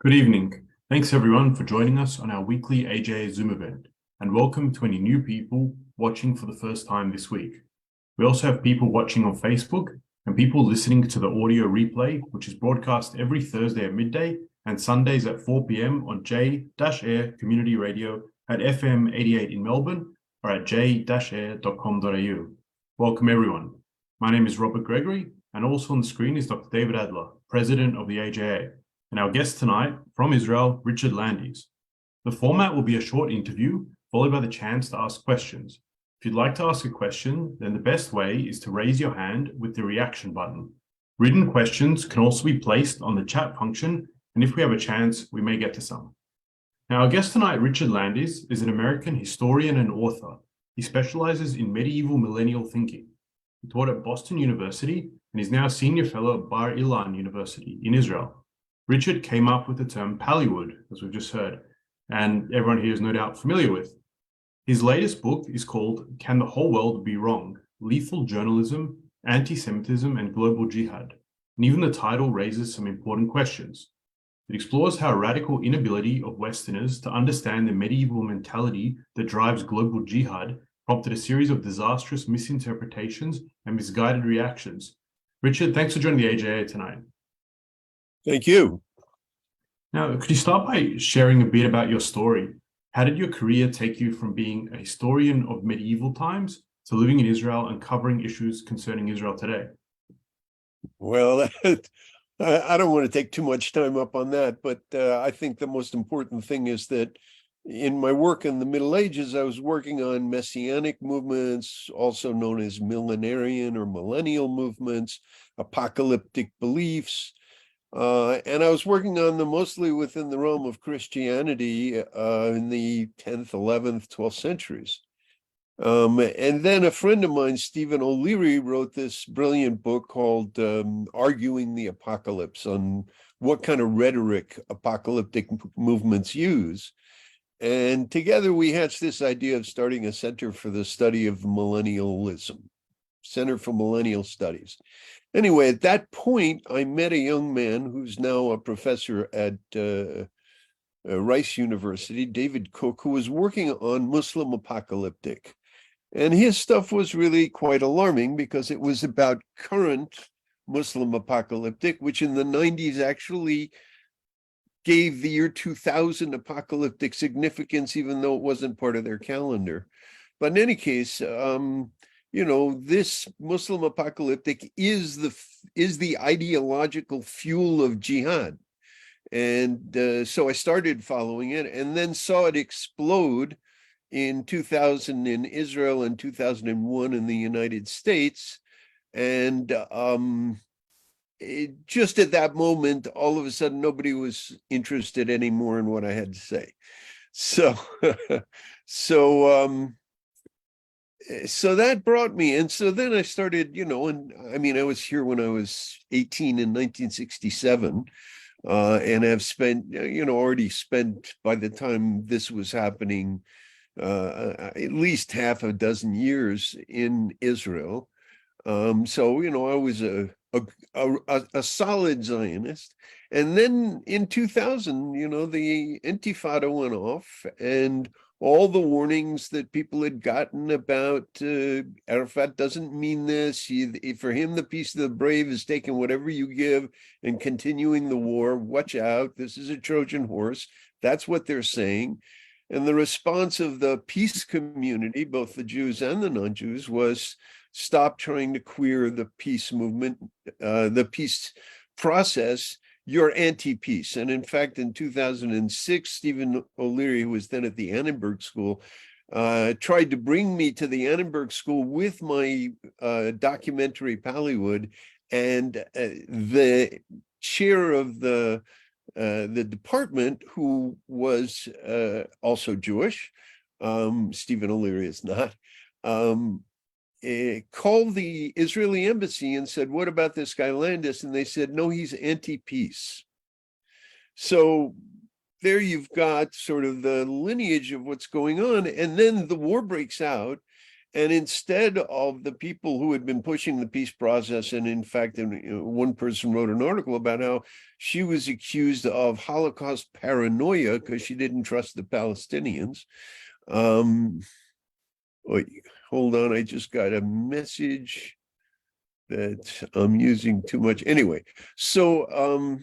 Good evening. Thanks everyone for joining us on our weekly AJA Zoom event, and welcome to any new people watching for the first time this week. We also have people watching on Facebook and people listening to the audio replay, which is broadcast every Thursday at midday and Sundays at 4 p.m. on J-Air Community Radio at FM 88 in Melbourne or at j-air.com.au. Welcome everyone. My name is Robert Gregory, and also on the screen is Dr. David Adler, President of the AJA. And our guest tonight from Israel, Richard Landis. The format will be a short interview followed by the chance to ask questions. If you'd like to ask a question, then the best way is to raise your hand with the reaction button. Written questions can also be placed on the chat function, and if we have a chance, we may get to some. Now, our guest tonight, Richard Landis, is an American historian and author. He specializes in medieval millennial thinking. He taught at Boston University and is now a senior fellow at Bar-Ilan University in Israel. Richard came up with the term Pallywood, as we've just heard, and everyone here is no doubt familiar with. His latest book is called Can the Whole World Be Wrong? Lethal Journalism, Antisemitism, and Global Jihad. And even the title raises some important questions. It explores how a radical inability of Westerners to understand the medieval mentality that drives global jihad prompted a series of disastrous misinterpretations and misguided reactions. Richard, thanks for joining the AJA tonight. Thank you. Now, could you start by sharing a bit about your story? How did your career take you from being a historian of medieval times to living in Israel and covering issues concerning Israel today? Well, I don't want to take too much time up on that, but I think the most important thing is that in my work in the Middle Ages, I was working on messianic movements, also known as millenarian or millennial movements, apocalyptic beliefs, and I was working on them mostly within the realm of Christianity in the 10th, 11th, 12th centuries. And then a friend of mine, Stephen O'Leary, wrote this brilliant book called Arguing the Apocalypse, on what kind of rhetoric apocalyptic movements use. And together we hatched this idea of starting a center for the study of millennialism, Center for Millennial Studies. Anyway, at that point, I met a young man who's now a professor at Rice University, David Cook, who was working on Muslim apocalyptic. And his stuff was really quite alarming because it was about current Muslim apocalyptic, which in the 90s actually gave the year 2000 apocalyptic significance, even though it wasn't part of their calendar. But in any case, this Muslim apocalyptic is the ideological fuel of jihad. And so I started following it and then saw it explode in 2000 in Israel and 2001 in the United States. And just at that moment, all of a sudden, nobody was interested anymore in what I had to say. So that brought me, and so then I started, and I mean, I was here when I was 18 in 1967, and I've spent, already spent, by the time this was happening, at least half a dozen years in Israel. So, I was a solid Zionist. And then in 2000, the Intifada went off, and all the warnings that people had gotten about Arafat doesn't mean this. For him, the peace of the brave is taking whatever you give and continuing the war. Watch out. This is a Trojan horse. That's what they're saying. And the response of the peace community, both the Jews and the non-Jews, was stop trying to queer the peace movement, the peace process. You're anti-peace. And in fact, in 2006, Stephen O'Leary, who was then at the Annenberg School, tried to bring me to the Annenberg School with my documentary Pallywood, and the chair of the department, who was also Jewish, Stephen O'Leary is not, called the Israeli embassy and said, what about this guy Landis? And they said, no, he's anti-peace. So there you've got sort of the lineage of what's going on. And then the war breaks out. And instead of the people who had been pushing the peace process, and in fact, one person wrote an article about how she was accused of Holocaust paranoia because she didn't trust the Palestinians. Wait, hold on, I just got a message that I'm using too much. Anyway, so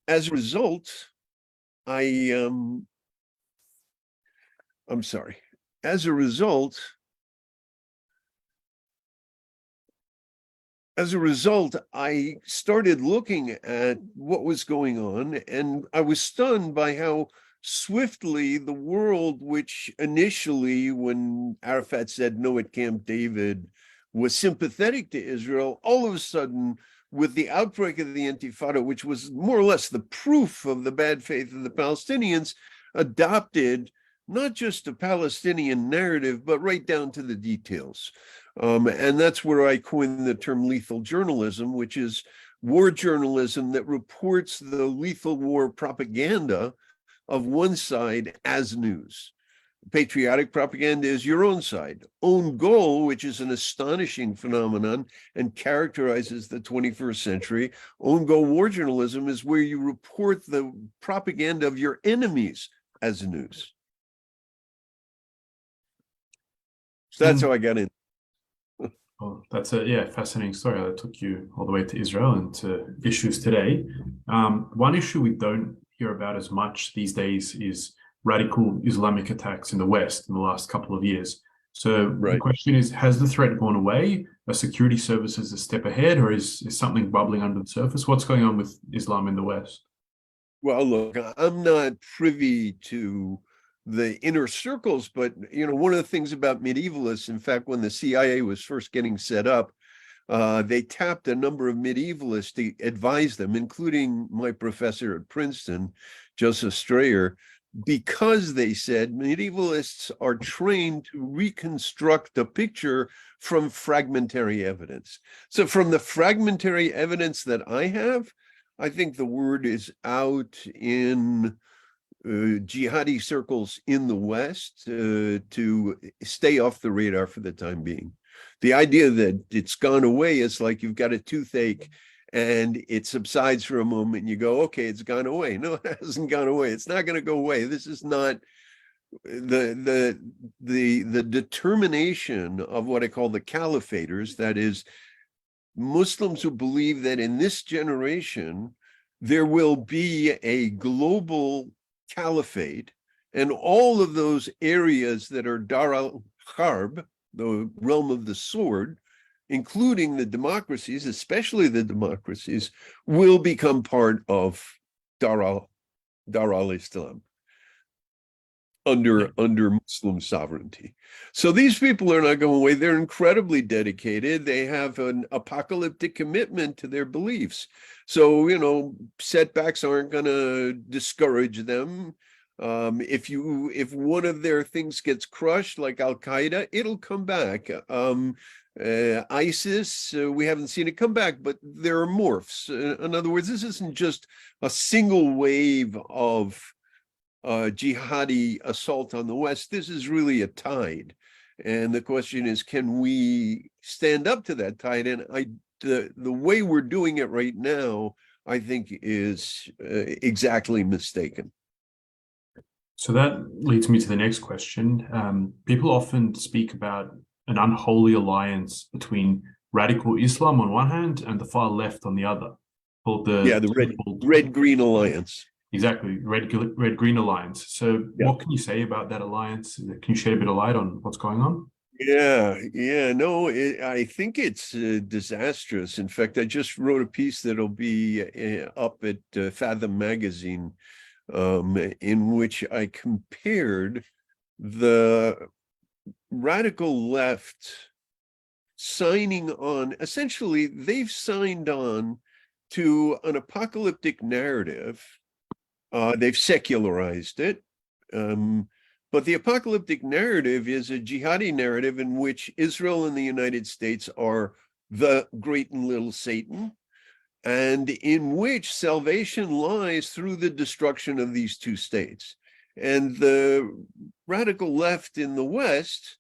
as a result, I'm sorry. As a result, I started looking at what was going on, and I was stunned by how swiftly the world, which initially, when Arafat said no at Camp David, was sympathetic to Israel, all of a sudden, with the outbreak of the Intifada, which was more or less the proof of the bad faith of the Palestinians, adopted not just a Palestinian narrative, but right down to the details. And that's where I coined the term lethal journalism, which is war journalism that reports the lethal war propaganda of one side as news. Patriotic propaganda is your own side. Own goal, which is an astonishing phenomenon and characterizes the 21st century. Own goal war journalism is where you report the propaganda of your enemies as news. So that's how I got in. Well, that's a fascinating story that took you all the way to Israel and to issues today. One issue we don't hear about as much these days is radical Islamic attacks in the West in the last couple of years. So the question is, has the threat gone away? Are security services a step ahead, or is something bubbling under the surface? What's going on with Islam in the West? Well, look, I'm not privy to the inner circles, but one of the things about medievalists, in fact, when the CIA was first getting set up, they tapped a number of medievalists to advise them, including my professor at Princeton, Joseph Strayer, because they said medievalists are trained to reconstruct a picture from fragmentary evidence. So from the fragmentary evidence that I have, I think the word is out in jihadi circles in the West to stay off the radar for the time being. The idea that it's gone away is like you've got a toothache and it subsides for a moment and you go, okay, it's gone away. No, it hasn't gone away. It's not going to go away. This is not the determination of what I call the caliphators, that is, Muslims who believe that in this generation there will be a global caliphate, and all of those areas that are Dar al-Harb, the realm of the sword, including the democracies, especially the democracies, will become part of Dar al-Islam under Muslim sovereignty. So these people are not going away. They're incredibly dedicated. They have an apocalyptic commitment to their beliefs. So, setbacks aren't going to discourage them. If one of their things gets crushed, like Al-Qaeda, it'll come back. ISIS, we haven't seen it come back, but there are morphs. In other words, this isn't just a single wave of jihadi assault on the West. This is really a tide. And the question is, can we stand up to that tide? And the way we're doing it right now, I think, is exactly mistaken. So that leads me to the next question. People often speak about an unholy alliance between radical Islam on one hand and the far left on the other, called the red-green alliance. Exactly, red-green alliance. So what can you say about that alliance? Can you shed a bit of light on what's going on? No, I think it's disastrous. In fact, I just wrote a piece that'll be up at Fathom magazine, in which I compared the radical left signing on. Essentially, they've signed on to an apocalyptic narrative. They've secularized it. But the apocalyptic narrative is a jihadi narrative in which Israel and the United States are the great and little Satan, and in which salvation lies through the destruction of these two states. And the radical left in the West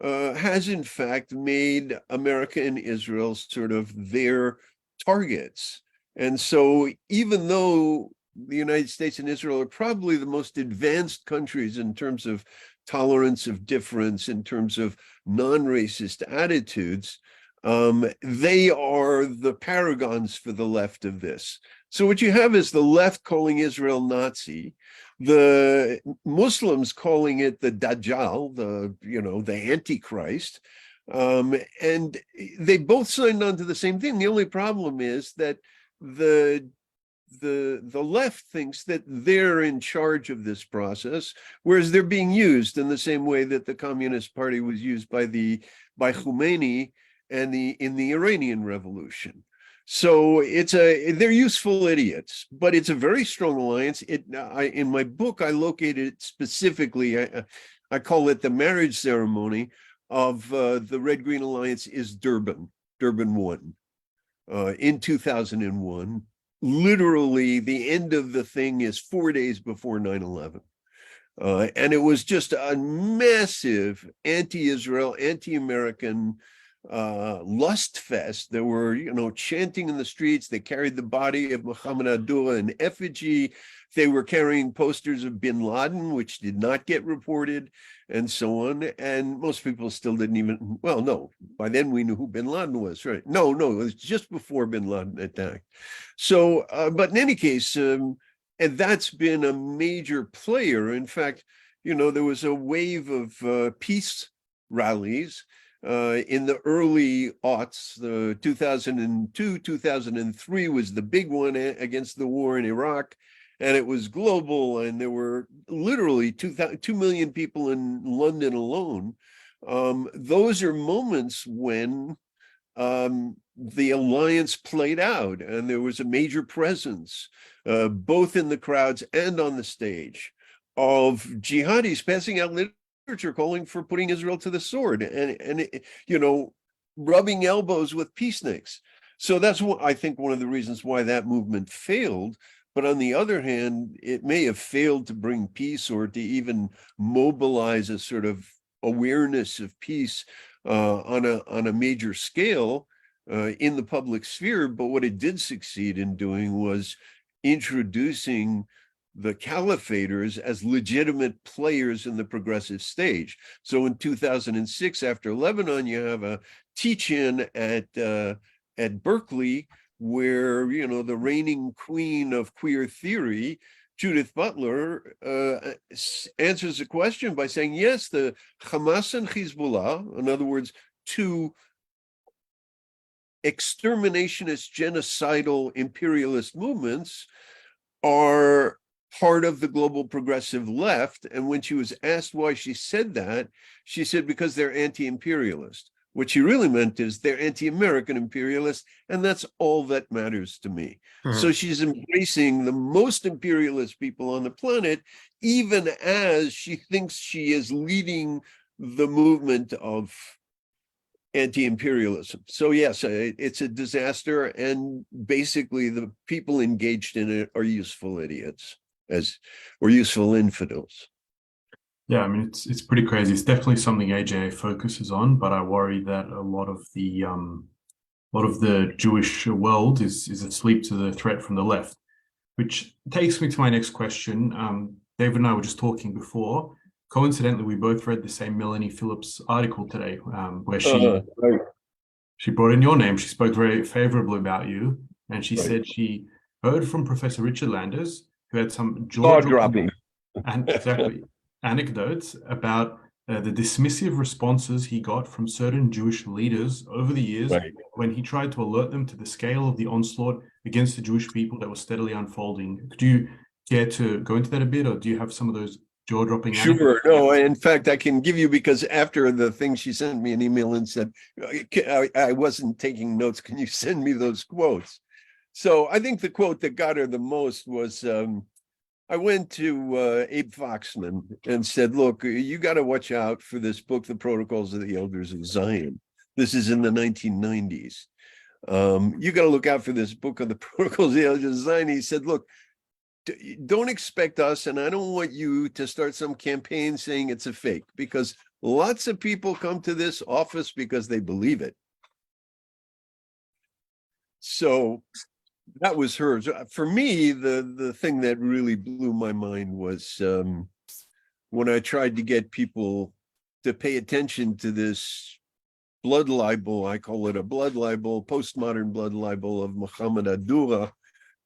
has in fact made America and Israel sort of their targets. And so even though the United States and Israel are probably the most advanced countries in terms of tolerance of difference, in terms of non-racist attitudes, they are the paragons for the left of this. So what you have is the left calling Israel Nazi, the Muslims calling it the Dajjal, the Antichrist, and they both signed on to the same thing. The only problem is that the left thinks that they're in charge of this process, whereas they're being used in the same way that the Communist Party was used by Khomeini and in the Iranian Revolution. So they're useful idiots, but it's a very strong alliance. In my book, I located it specifically. I call it the marriage ceremony of the Red Green Alliance is Durban 1 in 2001. Literally, the end of the thing is 4 days before 9/11. And it was just a massive anti-Israel, anti-American lust fest. There were, chanting in the streets. They carried the body of Muhammad Abdullah in effigy. They were carrying posters of bin Laden, which did not get reported, and so on. And most people still didn't even, well, no, by then we knew who bin Laden was, right? No, it was just before bin Laden attacked. So, but in any case, and that's been a major player. In fact, there was a wave of peace rallies in the early aughts. The 2002, 2003 was the big one against the war in Iraq, and it was global, and there were literally 2 million people in London alone. Those are moments when the alliance played out, and there was a major presence, both in the crowds and on the stage, of jihadis passing out literature calling for putting Israel to the sword and rubbing elbows with peaceniks. So that's what I think one of the reasons why that movement failed. But on the other hand, it may have failed to bring peace or to even mobilize a sort of awareness of peace on a major scale in the public sphere. But what it did succeed in doing was introducing the caliphators as legitimate players in the progressive stage. So in 2006, after Lebanon, you have a teach-in at Berkeley where, the reigning queen of queer theory, Judith Butler, answers the question by saying, yes, the Hamas and Hezbollah, in other words, two exterminationist, genocidal, imperialist movements, are part of the global progressive left. And when she was asked why she said that, she said, because they're anti-imperialist. What she really meant is they're anti-American imperialists, and that's all that matters to me. Mm-hmm. So she's embracing the most imperialist people on the planet, even as she thinks she is leading the movement of anti-imperialism. So yes, it's a disaster, and basically the people engaged in it are useful idiots or useful infidels. Yeah, I mean, it's pretty crazy. It's definitely something AJA focuses on, but I worry that a lot of the Jewish world is asleep to the threat from the left, which takes me to my next question. David and I were just talking before. Coincidentally, we both read the same Melanie Phillips article today, where she brought in your name. She spoke very favorably about you, and she said she heard from Professor Richard Landers, who had some jaw-dropping and exactly anecdotes about the dismissive responses he got from certain Jewish leaders over the years when he tried to alert them to the scale of the onslaught against the Jewish people that was steadily unfolding. Could you care to go into that a bit, or do you have some of those jaw-dropping anecdotes? Sure. No, in fact, I can give you, because after the thing, she sent me an email and said, I wasn't taking notes. Can you send me those quotes? So I think the quote that got her the most was, I went to Abe Foxman and said, look, you got to watch out for this book, The Protocols of the Elders of Zion. This is in the 1990s. You got to look out for this book of the Protocols of the Elders of Zion. He said, look, don't expect us, and I don't want you to start some campaign saying it's a fake, because lots of people come to this office because they believe it. So that was hers. For me, the thing that really blew my mind was when I tried to get people to pay attention to this blood libel. I call it a blood libel, postmodern blood libel of Muhammad Adura,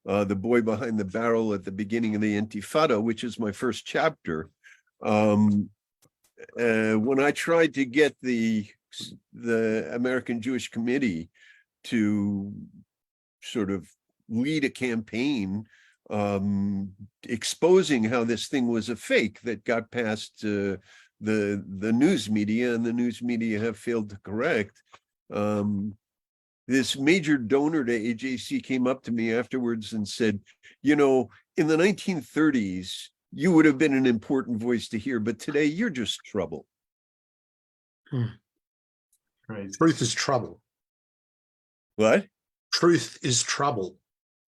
the boy behind the barrel at the beginning of the Intifada, which is my first chapter. When I tried to get the American Jewish Committee to sort of lead a campaign exposing how this thing was a fake that got past the news media, and the news media have failed to correct. This major donor to AJC came up to me afterwards and said, in the 1930s, you would have been an important voice to hear, but today you're just trouble. Right. Truth is trouble. What? Truth is trouble.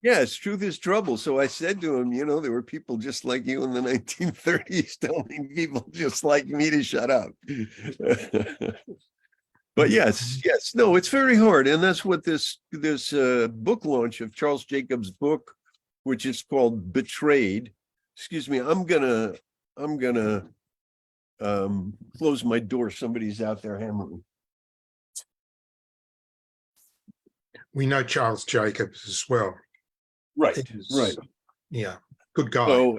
Yes, truth is trouble. So I said to him, there were people just like you in the 1930s telling people just like me to shut up. But yes, no, it's very hard. And that's what this book launch of Charles Jacobs' book, which is called Betrayed. Excuse me, I'm gonna close my door. Somebody's out there hammering. We know Charles Jacobs as well. Right. Yeah, good guy. So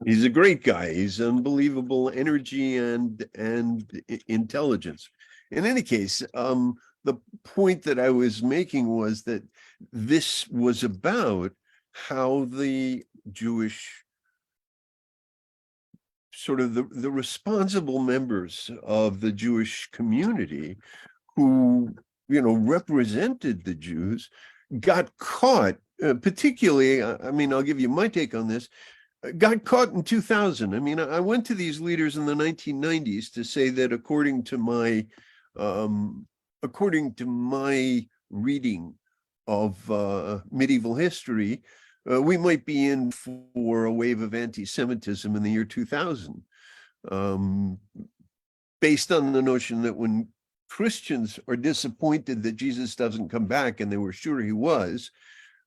he's a great guy. He's unbelievable energy and intelligence. In any case, the point that I was making was that this was about how the Jewish, sort of the responsible members of the Jewish community who, represented the Jews, got caught, particularly, I'll give you my take on this, got caught in 2000. I went to these leaders in the 1990s to say that according to my reading of medieval history, we might be in for a wave of anti-Semitism in the year 2000, based on the notion that when Christians are disappointed that Jesus doesn't come back, and they were sure he was,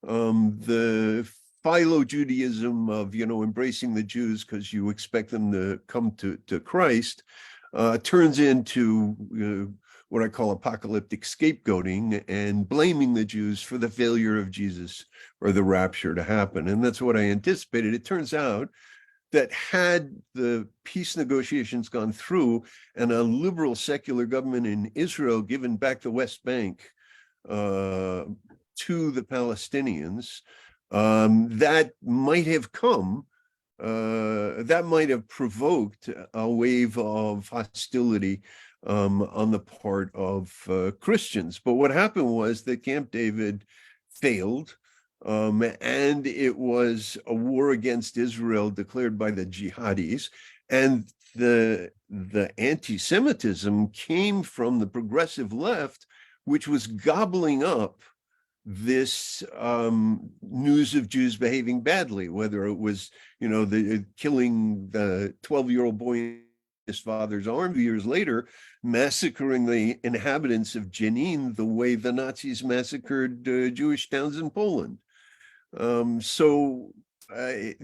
the philo-Judaism of, embracing the Jews because you expect them to come to Christ, turns into what I call apocalyptic scapegoating and blaming the Jews for the failure of Jesus or the rapture to happen. And that's what I anticipated. It turns out that had the peace negotiations gone through and a liberal secular government in Israel given back the West Bank to the Palestinians, that might have provoked a wave of hostility on the part of Christians. But what happened was that Camp David failed, and it was a war against Israel declared by the jihadis, and the anti-Semitism came from the progressive left, which was gobbling up this news of Jews behaving badly, whether it was, the killing the 12-year-old boy in his father's arm years later, massacring the inhabitants of Jenin the way the Nazis massacred Jewish towns in Poland. So I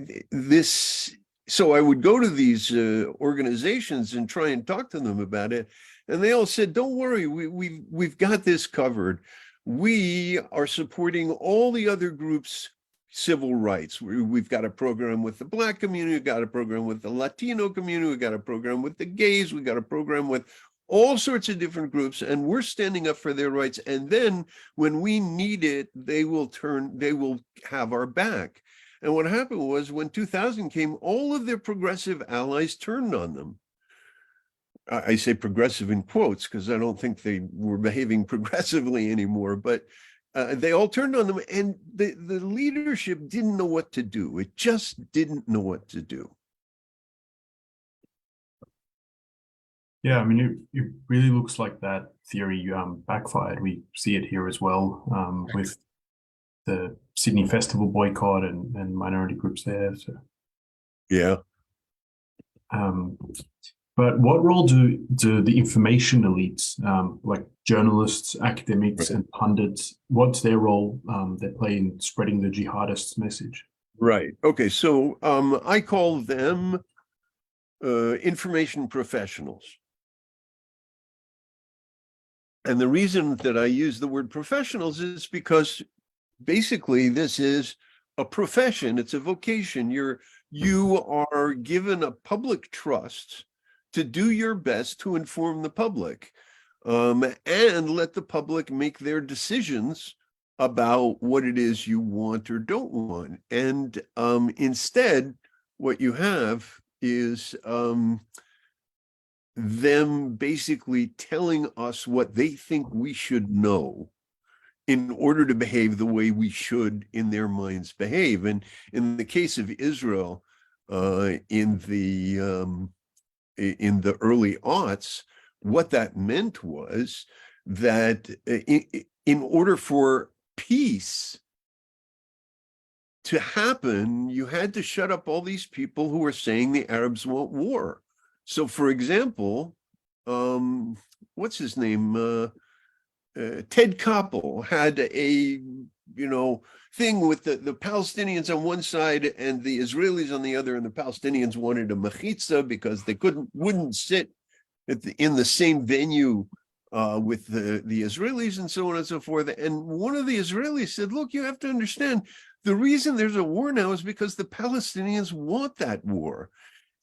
would go to these organizations and try and talk to them about it, and they all said, "Don't worry, we've got this covered. We are supporting all the other groups' civil rights. We've got a program with the Black community, we've got a program with the Latino community, we've got a program with the gays, we've got a program with all sorts of different groups, and we're standing up for their rights. And then when we need it, they will have our back." And what happened was when 2000 came, all of their progressive allies turned on them. I say progressive in quotes because I don't think they were behaving progressively anymore, but they all turned on them, and the leadership didn't know what to do. It just didn't know what to do. Yeah, it really looks like that theory backfired. We see it here as well with the Sydney Festival boycott and minority groups there. So, Yeah. But what role do the information elites, like journalists, academics, and pundits, what's their role they play in spreading the jihadists' message? Right. Okay. So I call them information professionals. And the reason that I use the word professionals is because basically this is a profession, it's a vocation. You are given a public trust to do your best to inform the public, and let the public make their decisions about what it is you want or don't want. And instead, what you have is them basically telling us what they think we should know in order to behave the way we should in their minds behave. And in the case of Israel, in the early aughts, what that meant was that in order for peace to happen, you had to shut up all these people who were saying the Arabs want war. So, for example, what's his name? Ted Koppel had a thing with the Palestinians on one side and the Israelis on the other, and the Palestinians wanted a mechitza because they wouldn't sit in the same venue with the Israelis, and so on and so forth. And one of the Israelis said, look, you have to understand, the reason there's a war now is because the Palestinians want that war.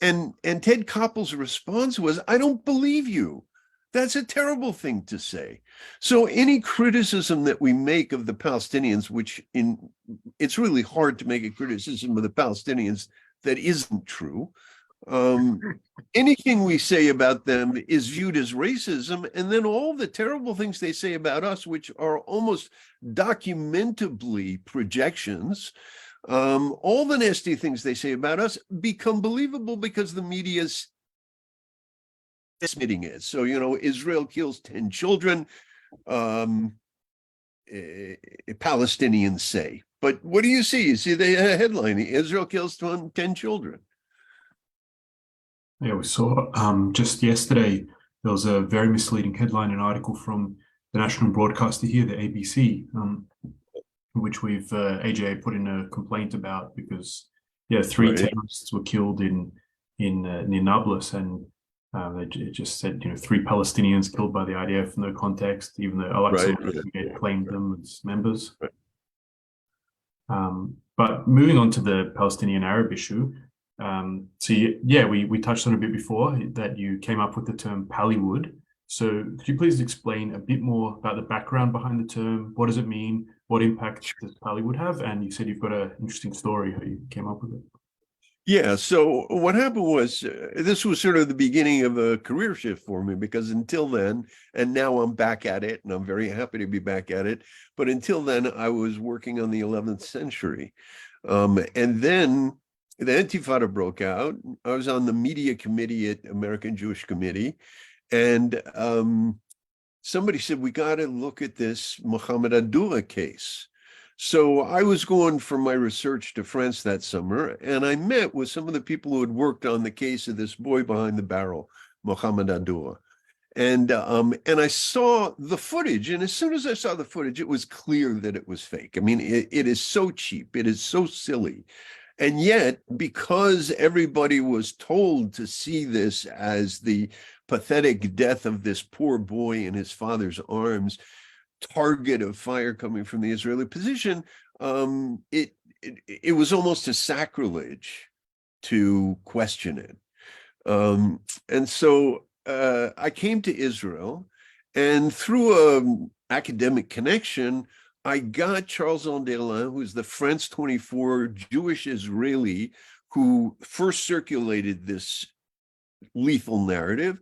And Ted Koppel's response was, I don't believe you. That's a terrible thing to say. So any criticism that we make of the Palestinians, it's really hard to make a criticism of the Palestinians that isn't true. Anything we say about them is viewed as racism, and then all the terrible things they say about us, which are almost documentably projections, all the nasty things they say about us become believable because the media's admitting it. So, Israel kills 10 children, Palestinians say. But what do you see? You see the headline, Israel kills 10 children. Yeah, we saw just yesterday, there was a very misleading headline, an article from the national broadcaster here, the ABC, which AJA put in a complaint about because, three terrorists were killed in near Nablus, and it just said, 3 Palestinians killed by the IDF, no context, even though Al-Aqsa Brigade claimed them as members. But moving on to the Palestinian Arab issue, we touched on a bit before that you came up with the term Pallywood. So could you please explain a bit more about the background behind the term? What does it mean? What impact does Pallywood have? And you said you've got an interesting story how you came up with it. Yeah, so what happened was, this was sort of the beginning of a career shift for me, because until then, and now I'm back at it, and I'm very happy to be back at it, but until then, I was working on the 11th century. And then the Intifada broke out. I was on the media committee at American Jewish Committee, and somebody said, we got to look at this Muhammad Abdullah case. So I was going for my research to France that summer, and I met with some of the people who had worked on the case of this boy behind the barrel, Muhammad Abdullah. And I saw the footage, and as soon as I saw the footage, it was clear that it was fake. I mean, it is so cheap, it is so silly. And yet, because everybody was told to see this as the pathetic death of this poor boy in his father's arms, target of fire coming from the Israeli position, it was almost a sacrilege to question it. And so I came to Israel, and through an academic connection, I got Charles Bar-Ilan, who's the France 24 Jewish Israeli who first circulated this lethal narrative.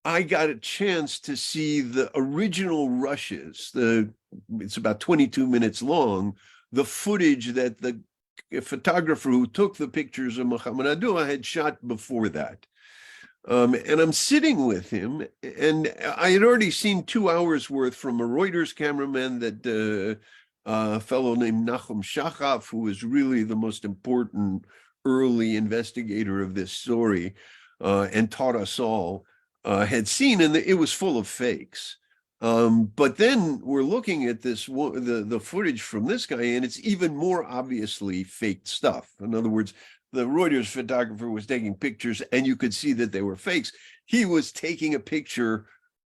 I got a chance to see the original rushes. It's about 22 minutes long, the footage that the photographer who took the pictures of Muhammad Abdullah had shot before that. And I'm sitting with him, and I had already seen 2 hours worth from a Reuters cameraman that a fellow named Nachum Shachaf, who was really the most important early investigator of this story and taught us all, had seen, and it was full of fakes. But then we're looking at this, the footage from this guy, and it's even more obviously faked stuff. In other words, the Reuters photographer was taking pictures and you could see that they were fakes. He was taking a picture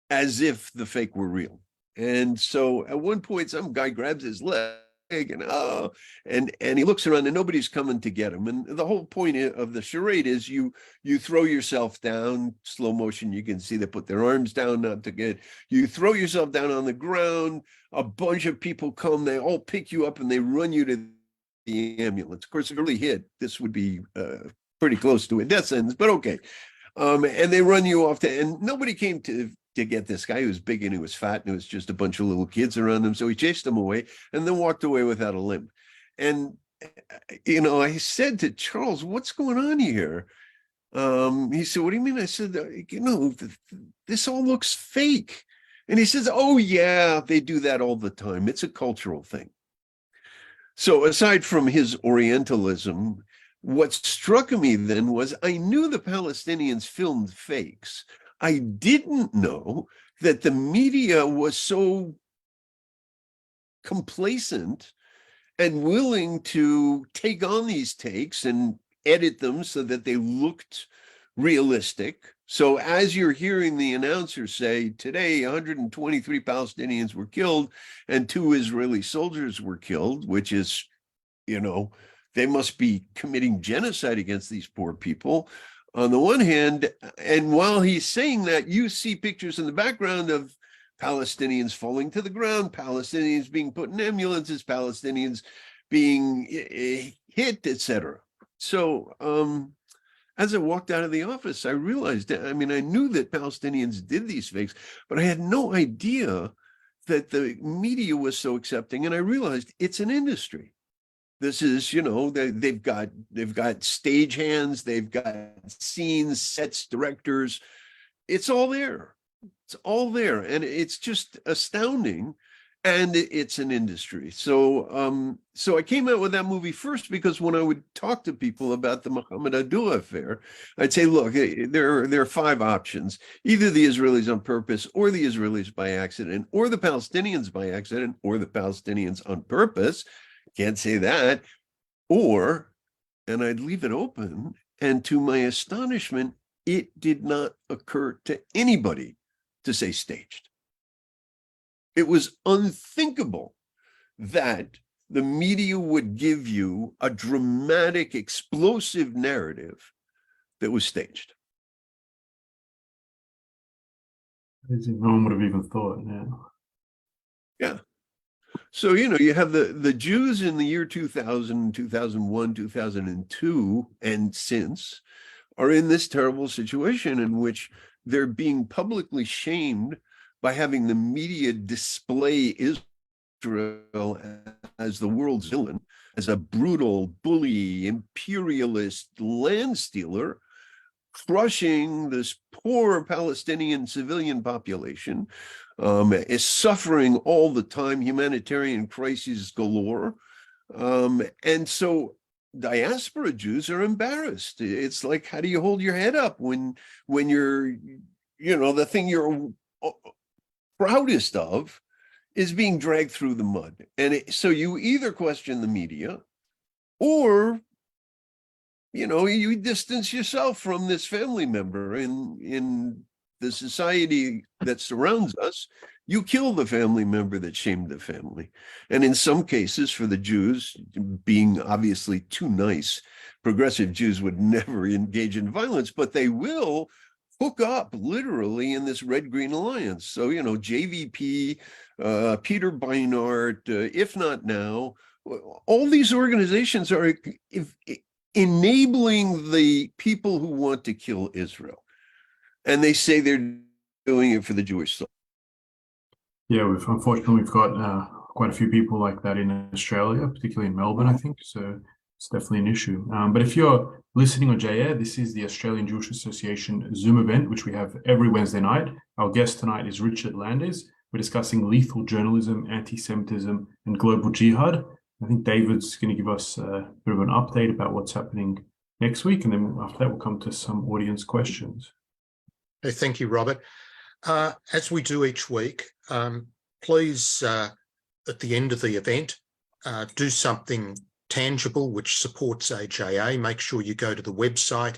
as if the fake were real. And so at one point, some guy grabs his leg and he looks around and nobody's coming to get him. And the whole point of the charade is you throw yourself down, slow motion, you can see they put their arms down not to get, you throw yourself down on the ground, a bunch of people come, they all pick you up and they run you to the ambulance. Of course, if it really hit, this would be pretty close to a death sentence, but okay. And they run you off and nobody came to get this guy. Who was big and he was fat and it was just a bunch of little kids around him. So he chased them away and then walked away without a limp. And, I said to Charles, what's going on here? He said, what do you mean? I said, this all looks fake. And he says, oh yeah, they do that all the time. It's a cultural thing. So aside from his Orientalism, what struck me then was I knew the Palestinians filmed fakes. I didn't know that the media was so complacent and willing to take on these takes and edit them so that they looked realistic. So as you're hearing the announcer say, today 123 Palestinians were killed and 2 Israeli soldiers were killed, which is, they must be committing genocide against these poor people on the one hand. And while he's saying that, you see pictures in the background of Palestinians falling to the ground, Palestinians being put in ambulances, Palestinians being hit, etc. So as I walked out of the office, I realized, I knew that Palestinians did these fakes, but I had no idea that the media was so accepting. And I realized it's an industry. This is, they've got stagehands, they've got scenes, sets, directors. It's all there. It's all there. And it's just astounding. And it's an industry. So I came out with that movie first because when I would talk to people about the Mohammed Abdullah affair, I'd say, look, there are 5 options. Either the Israelis on purpose, or the Israelis by accident, or the Palestinians by accident, or the Palestinians on purpose. Can't say that. Or, and I'd leave it open. And to my astonishment, it did not occur to anybody to say staged. It was unthinkable that the media would give you a dramatic, explosive narrative that was staged. No one would have even thought, Yeah. So, you have the Jews in the year 2000, 2001, 2002, and since are in this terrible situation in which they're being publicly shamed by having the media display Israel as the world's villain, as a brutal, bully, imperialist land stealer, crushing this poor Palestinian civilian population, is suffering all the time, humanitarian crises galore. And so diaspora Jews are embarrassed. It's like, how do you hold your head up when you're, the thing you're proudest of is being dragged through the mud. And so you either question the media or, you distance yourself from this family member in the society that surrounds us. You kill the family member that shamed the family. And in some cases, for the Jews, being obviously too nice, progressive Jews would never engage in violence, but they will hook up literally in this red-green alliance. So, JVP, Peter Beinart, If Not Now, all these organizations are enabling the people who want to kill Israel. And they say they're doing it for the Jewish soul. Yeah, unfortunately we've got quite a few people like that in Australia, particularly in Melbourne, I think. So It's definitely an issue. But if you're listening on JAIR, this is the Australian Jewish Association Zoom event, which we have every Wednesday night. Our guest tonight is Richard Landers. We're discussing lethal journalism, anti-Semitism, and global jihad. I think David's going to give us a bit of an update about what's happening next week, and then after that, we'll come to some audience questions. Hey, thank you, Robert. As we do each week, please, at the end of the event, do something tangible which supports AJA. Make sure you go to the website,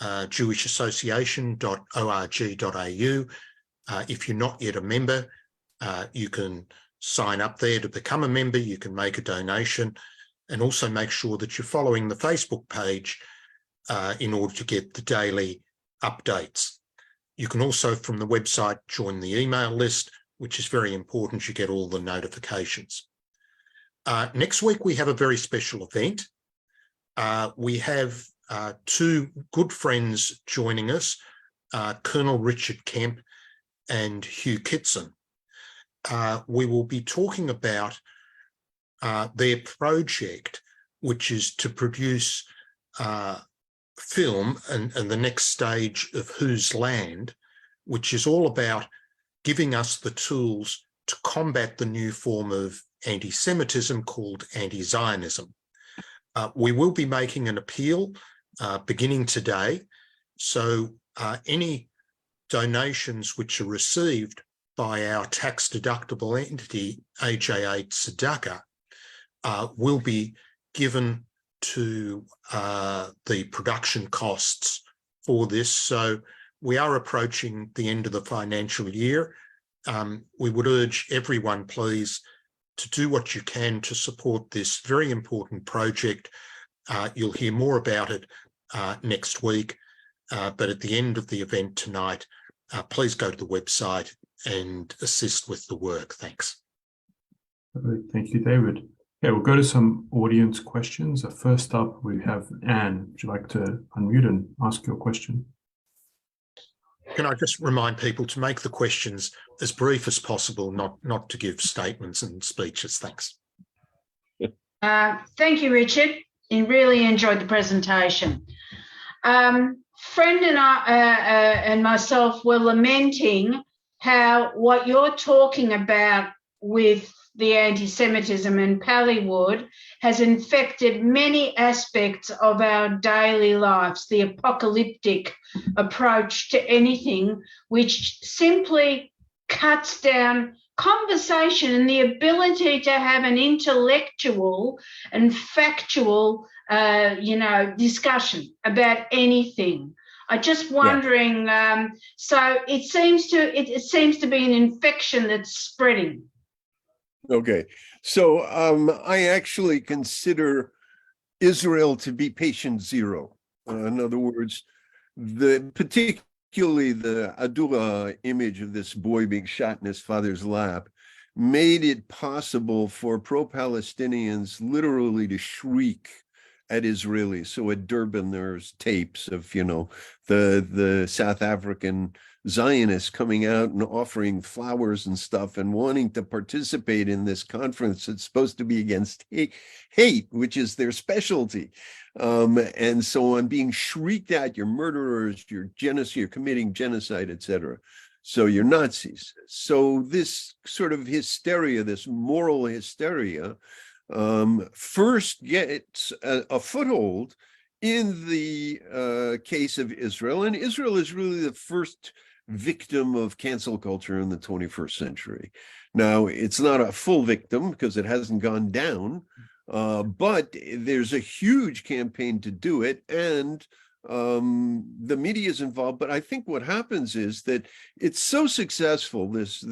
jewishassociation.org.au. If you're not yet a member, you can sign up there to become a member. You can make a donation, and also make sure that you're following the Facebook page in order to get the daily updates. You can also, from the website, join the email list, which is very important. You get all the notifications. Next week, we have a very special event. We have two good friends joining us, Colonel Richard Kemp and Hugh Kitson. We will be talking about their project, which is to produce film and the next stage of Whose Land, which is all about giving us the tools to combat the new form of anti-Semitism called anti-Zionism. We will be making an appeal beginning today. So any donations which are received by our tax-deductible entity, AJA Tzedakah, will be given to the production costs for this. So we are approaching the end of the financial year. We would urge everyone, please, to do what you can to support this very important project. You'll hear more about it next week, but at the end of the event tonight, please go to the website and assist with the work. Thanks. Thank you, David. Yeah, we'll go to some audience questions. First up, we have Anne. Would you like to unmute and ask your question? Can I just remind people to make the questions as brief as possible, not to give statements and speeches. Thanks. Thank you, Richard. I really enjoyed the presentation. Friend and I and myself were lamenting how what you're talking about with the anti-Semitism in Pallywood has infected many aspects of our daily lives, the apocalyptic approach to anything, which simply cuts down conversation and the ability to have an intellectual and factual, discussion about anything. I'm just wondering, so it seems to be an infection that's spreading. Okay, so I actually consider Israel to be patient zero. In other words, particularly the Adura image of this boy being shot in his father's lap made it possible for pro-Palestinians literally to shriek at Israelis. So at Durban, there's tapes of, the South African Zionists coming out and offering flowers and stuff and wanting to participate in this conference that's supposed to be against hate, which is their specialty. And so on, being shrieked at, you're murderers, you're committing genocide, etc. So you're Nazis. So this sort of hysteria, this moral hysteria, first gets a foothold in the case of Israel. And Israel is really the first victim of cancel culture in the 21st century. Now, it's not a full victim because it hasn't gone down, but there's a huge campaign to do it, and the media is involved. But I think what happens is that it's so successful, this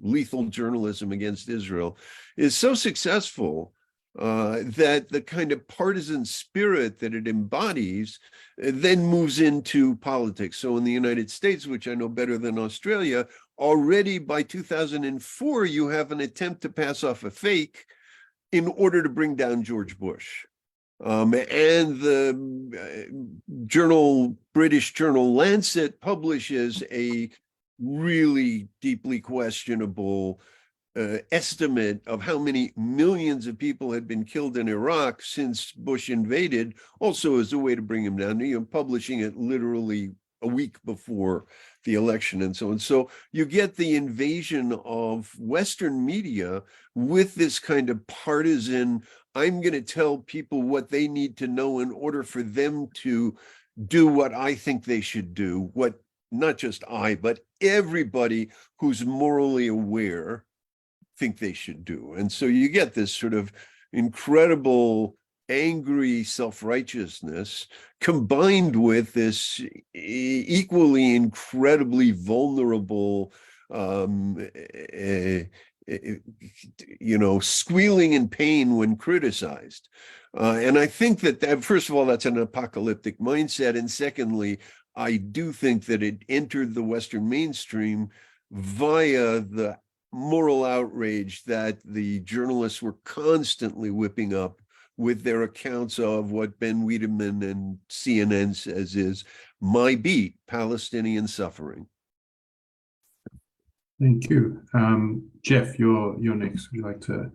lethal journalism against Israel is so successful that the kind of partisan spirit that it embodies then moves into politics. So in the United States, which I know better than Australia, already by 2004, you have an attempt to pass off a fake in order to bring down George Bush. And the British journal Lancet publishes a really deeply questionable estimate of how many millions of people had been killed in Iraq since Bush invaded, also as a way to bring him down, publishing it literally a week before the election and so on. So you get the invasion of Western media with this kind of partisan, I'm going to tell people what they need to know in order for them to do what I think they should do, what not just I, but everybody who's morally aware think they should do. And so you get this sort of incredible angry self-righteousness combined with this equally incredibly vulnerable squealing in pain when criticized. And I think that first of all, that's an apocalyptic mindset. And secondly, I do think that it entered the Western mainstream via the moral outrage that the journalists were constantly whipping up with their accounts of what Ben Wiedemann and CNN says is my beat, Palestinian suffering. Thank you. Jeff, you're next. Would you like to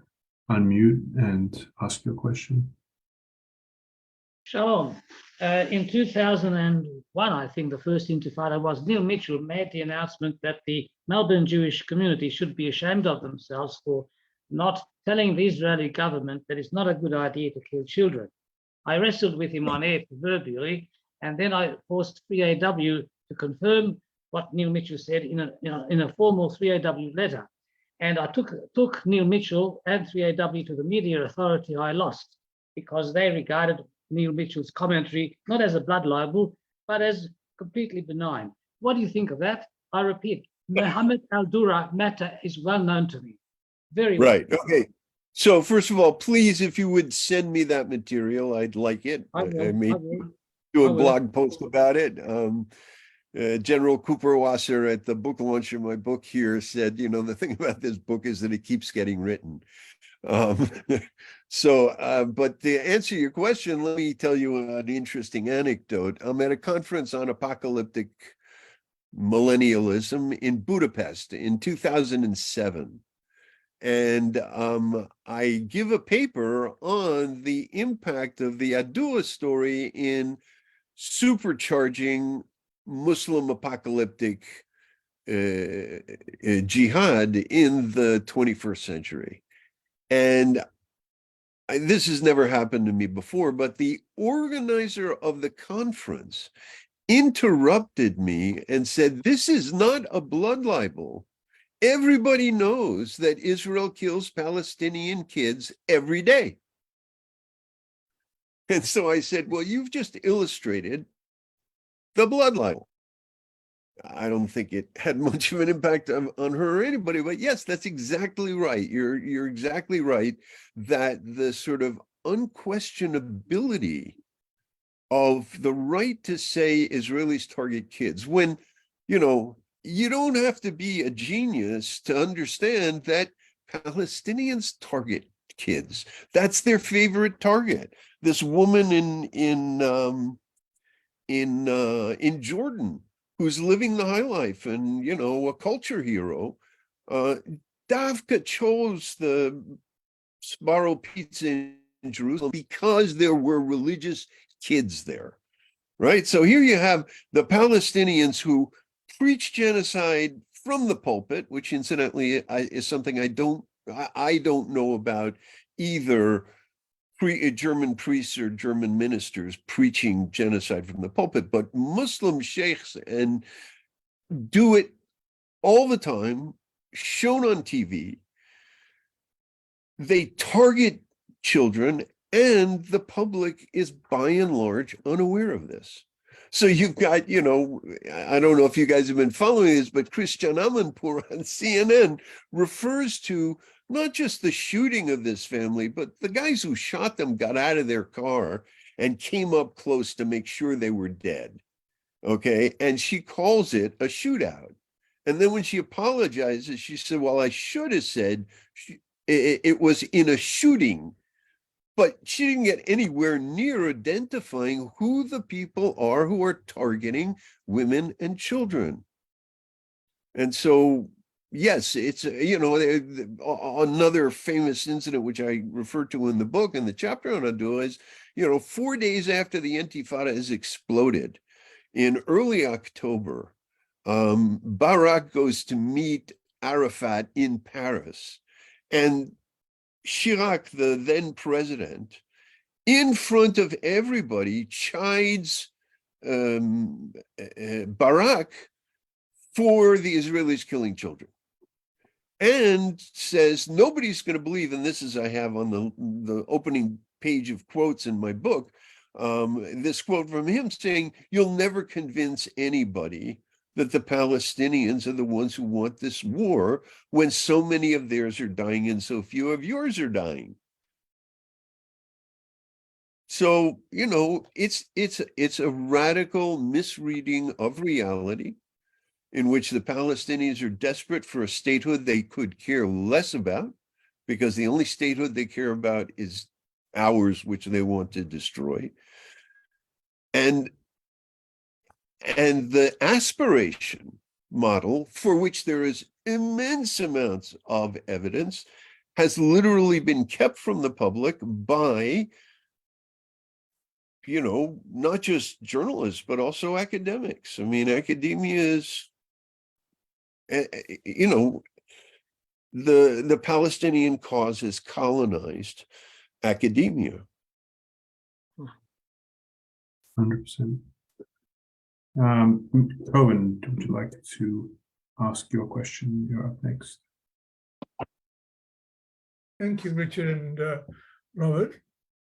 unmute and ask your question? Shalom. In 2001, I think the first intifada was, Neil Mitchell made the announcement that the Melbourne Jewish community should be ashamed of themselves for not telling the Israeli government that it's not a good idea to kill children. I wrestled with him on air proverbially, and then I forced 3AW to confirm what Neil Mitchell said in a formal 3AW letter. And I took Neil Mitchell and 3AW to the media authority. I lost because they regarded Neil Mitchell's commentary not as a blood libel, but as completely benign. What do you think of that? I repeat, Mohammed al-Dura matter is well known to me. Very well. Right. Okay. So first of all, please, if you would send me that material, I'd like it. I may do a blog post about it. General Cooper Wasser at the book launch of my book here said, the thing about this book is that it keeps getting written. But to answer your question, let me tell you an interesting anecdote. I'm at a conference on apocalyptic millennialism in Budapest in 2007. And I give a paper on the impact of the Adua story in supercharging Muslim apocalyptic jihad in the 21st century. And this has never happened to me before, but the organizer of the conference interrupted me and said, this is not a blood libel. Everybody knows that Israel kills Palestinian kids every day. And so I said, well, you've just illustrated the blood libel. I don't think it had much of an impact on her or anybody, but yes, that's exactly right. You're exactly right that the sort of unquestionability of the right to say Israelis target kids when, you don't have to be a genius to understand that Palestinians target kids. That's their favorite target. This woman in Jordan who's living the high life and, a culture hero, Davka chose the Sbarro Pizza in Jerusalem because there were religious kids there, right? So here you have the Palestinians who preach genocide from the pulpit, which incidentally is something I don't know about either German priests or German ministers preaching genocide from the pulpit, but Muslim sheikhs and do it all the time, shown on TV. They target children, and the public is by and large unaware of this. So you've got, I don't know if you guys have been following this, but Christian Amanpour on CNN refers to not just the shooting of this family, but the guys who shot them got out of their car and came up close to make sure they were dead. Okay. And she calls it a shootout. And then when she apologizes, she said, well, I should have said it was in a shooting. But she didn't get anywhere near identifying who the people are who are targeting women and children. And so yes, it's, another famous incident, which I refer to in the book, in the chapter on Adua, is, 4 days after the Intifada has exploded, in early October, Barak goes to meet Arafat in Paris, and Chirac, the then president, in front of everybody, chides Barak for the Israelis killing children, and says nobody's going to believe, and this is I have on the opening page of quotes in my book, this quote from him saying, "You'll never convince anybody that the Palestinians are the ones who want this war when so many of theirs are dying and so few of yours are dying." So, it's a radical misreading of reality, in which the Palestinians are desperate for a statehood they could care less about, because the only statehood they care about is ours, which they want to destroy. And the aspiration model, for which there is immense amounts of evidence, has literally been kept from the public by, not just journalists, but also academics. I mean, academia is, the Palestinian cause has colonized academia. 100%. Owen, would you like to ask your question? You're up next. Thank you, Richard and Robert.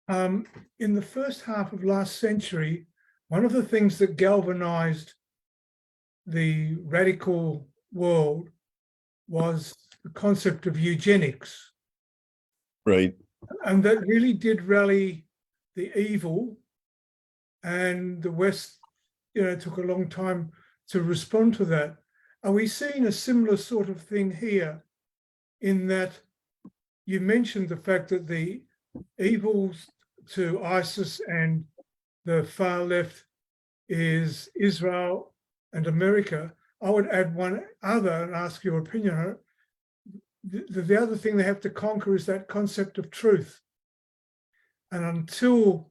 In the first half of last century, one of the things that galvanized the radical world was the concept of eugenics. Right. And that really did rally the evil, and the West, took a long time to respond to that. Are we seeing a similar sort of thing here, in that you mentioned the fact that the evils to ISIS and the far left is Israel and America? I would add one other and ask your opinion on it. The other thing they have to conquer is that concept of truth. And until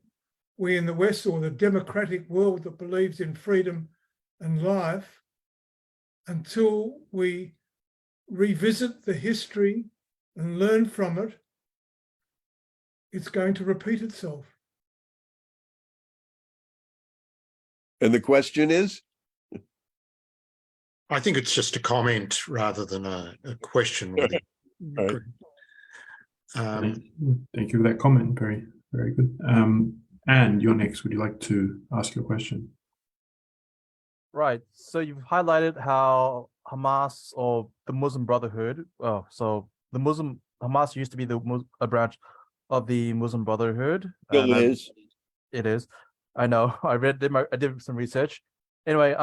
we in the West, or the democratic world that believes in freedom and life, until we revisit the history and learn from it, it's going to repeat itself. And the question is? I think it's just a comment rather than a question. Really. Right. Thank you for that comment. Very, very good. And you're next. Would you like to ask your question? Right. So you've highlighted how Hamas, or the Muslim Brotherhood, Hamas used to be a branch of the Muslim Brotherhood. Still is. It is. I know. I did some research. Anyway,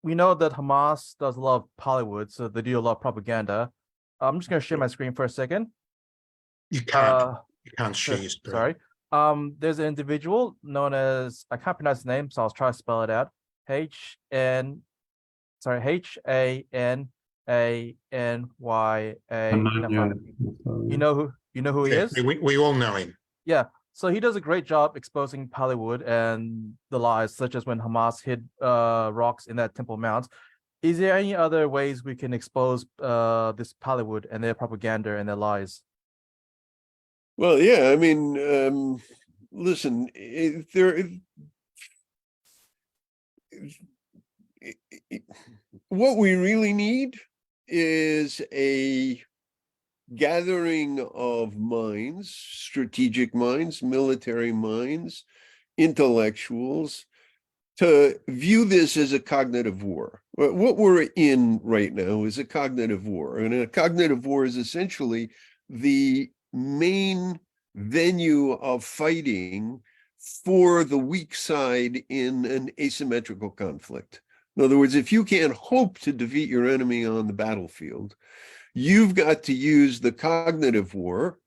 we know that Hamas does a lot of Pallywood, so they do a lot of propaganda. I'm just going to share my screen for a second. You can't share your screen. Sorry. There's an individual known as, I can't pronounce his name, so I'll try to spell it out. H-A-N-A-N-A-N-Y-A. You know who he is? We all know him. Yeah. So he does a great job exposing Pallywood and the lies, such as when Hamas hid rocks in that Temple Mount. Is there any other ways we can expose this Pallywood and their propaganda and their lies? Well, yeah, I mean, listen, what we really need is a gathering of minds, strategic minds, military minds, intellectuals, to view this as a cognitive war. What we're in right now is a cognitive war, and a cognitive war is essentially the main venue of fighting for the weak side in an asymmetrical conflict. In other words, if you can't hope to defeat your enemy on the battlefield, you've got to use the cognitive war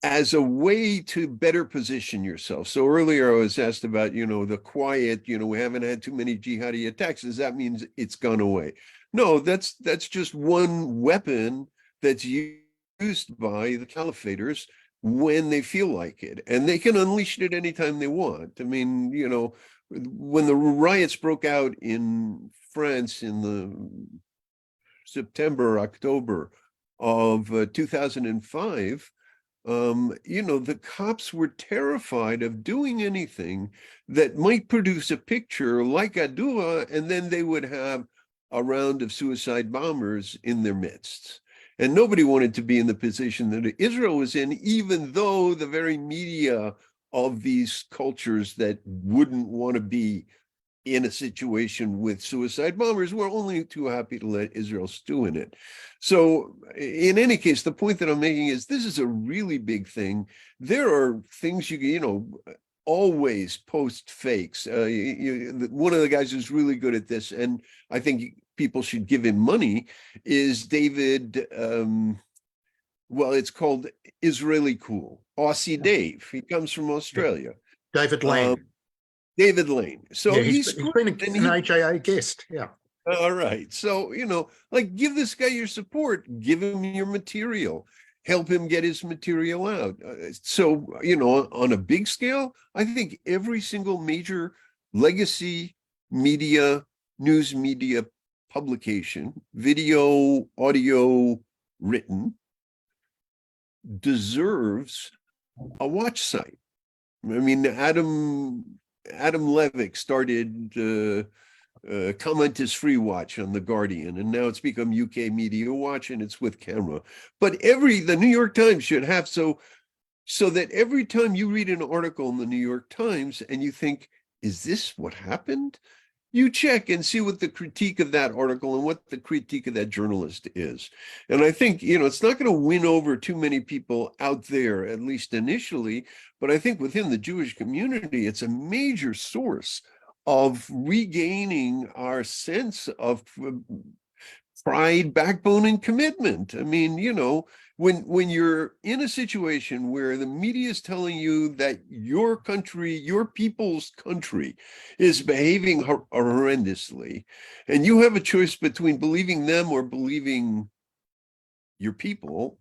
as a way to better position yourself. So earlier I was asked about, the quiet, we haven't had too many jihadi attacks. Does that mean it's gone away? No, that's just one weapon that's used by the caliphators when they feel like it, and they can unleash it anytime they want. I mean, you know, when the riots broke out in France in the September, October of 2005, you know, the cops were terrified of doing anything that might produce a picture like Adua, and then they would have a round of suicide bombers in their midst. And nobody wanted to be in the position that Israel was in, even though the very media of these cultures that wouldn't want to be in a situation with suicide bombers were only too happy to let Israel stew in it. So in any case, the point that I'm making is this is a really big thing. There are things you know, always post fakes. One of the guys who's really good at this, and I think people should give him money, is David, well, it's called Israeli Cool, Aussie Dave. He comes from Australia. David Lane. David Lane. So yeah, he's been an AJA guest. Yeah. All right. So, you know, like, give this guy your support, give him your material, help him get his material out. So, you know, on a big scale, I think every single major legacy media, news media publication, video, audio, written, deserves a watch site. I mean, Adam Levick started Comment is Free Watch on The Guardian, and now it's become UK Media Watch, and it's with camera. But the New York Times should have so that every time you read an article in the New York Times and you think, is this what happened? You check and see what the critique of that article and what the critique of that journalist is. And I think, you know, it's not going to win over too many people out there, at least initially, but I think within the Jewish community, it's a major source of regaining our sense of pride, backbone, and commitment. I mean, you know, when you're in a situation where the media is telling you that your country, your people's country, is behaving horrendously, and you have a choice between believing them or believing your people,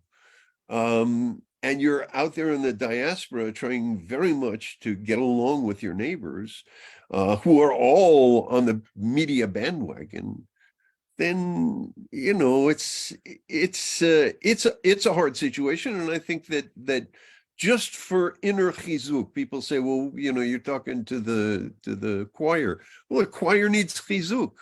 and you're out there in the diaspora trying very much to get along with your neighbors, who are all on the media bandwagon, then, you know, it's a hard situation. And I think that just for inner chizuk, people say, well, you know, you're talking to the choir. Well, the choir needs chizuk,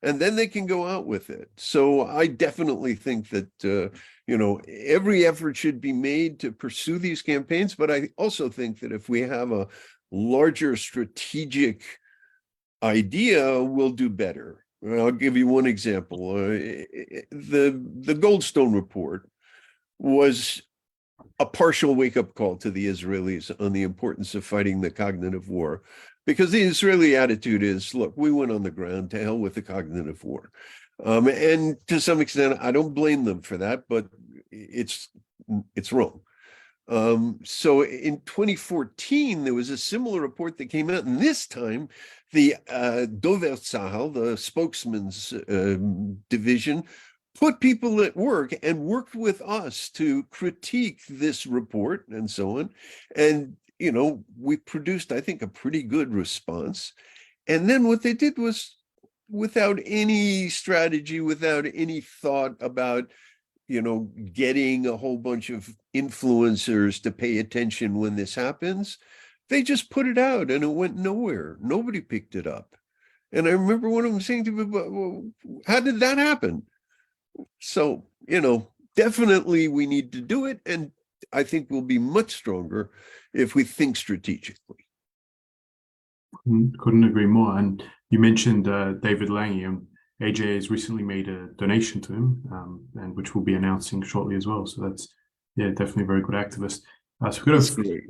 and then they can go out with it. So I definitely think that, you know, every effort should be made to pursue these campaigns. But I also think that if we have a larger strategic idea, we'll do better. I'll give you one example. The Goldstone report was a partial wake-up call to the Israelis on the importance of fighting the cognitive war, because the Israeli attitude is, look, we went on the ground, to hell with the cognitive war. And to some extent, I don't blame them for that, but it's wrong. So in 2014, there was a similar report that came out, and this time the Dover Tzahal, the spokesman's division, put people at work and worked with us to critique this report and so on. And, you know, we produced, I think, a pretty good response. And then what they did was, without any strategy, without any thought about, you know, getting a whole bunch of influencers to pay attention when this happens, they just put it out and it went nowhere. Nobody picked it up. And I remember one of them saying to me, well, how did that happen? So, you know, definitely we need to do it. And I think we'll be much stronger if we think strategically. Couldn't agree more. And you mentioned David Lange, and AJ has recently made a donation to him, and which we'll be announcing shortly as well. So that's, yeah, definitely a very good activist. So we've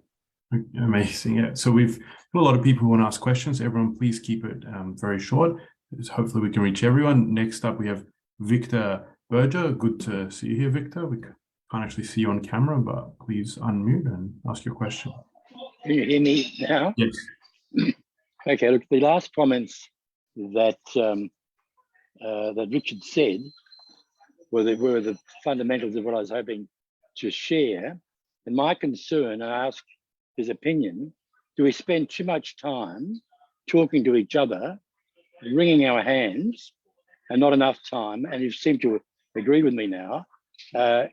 got amazing. Yeah. So we've got a lot of people who want to ask questions. Everyone, please keep it very short. Hopefully we can reach everyone. Next up, we have Victor Berger. Good to see you here, Victor. We can't actually see you on camera, but please unmute and ask your question. Can you hear me now? Yes. Okay, look, the last comments that that Richard said were the fundamentals of what I was hoping to share. And my concern, I ask his opinion, do we spend too much time talking to each other, wringing our hands, and not enough time, and you seem to agree with me now,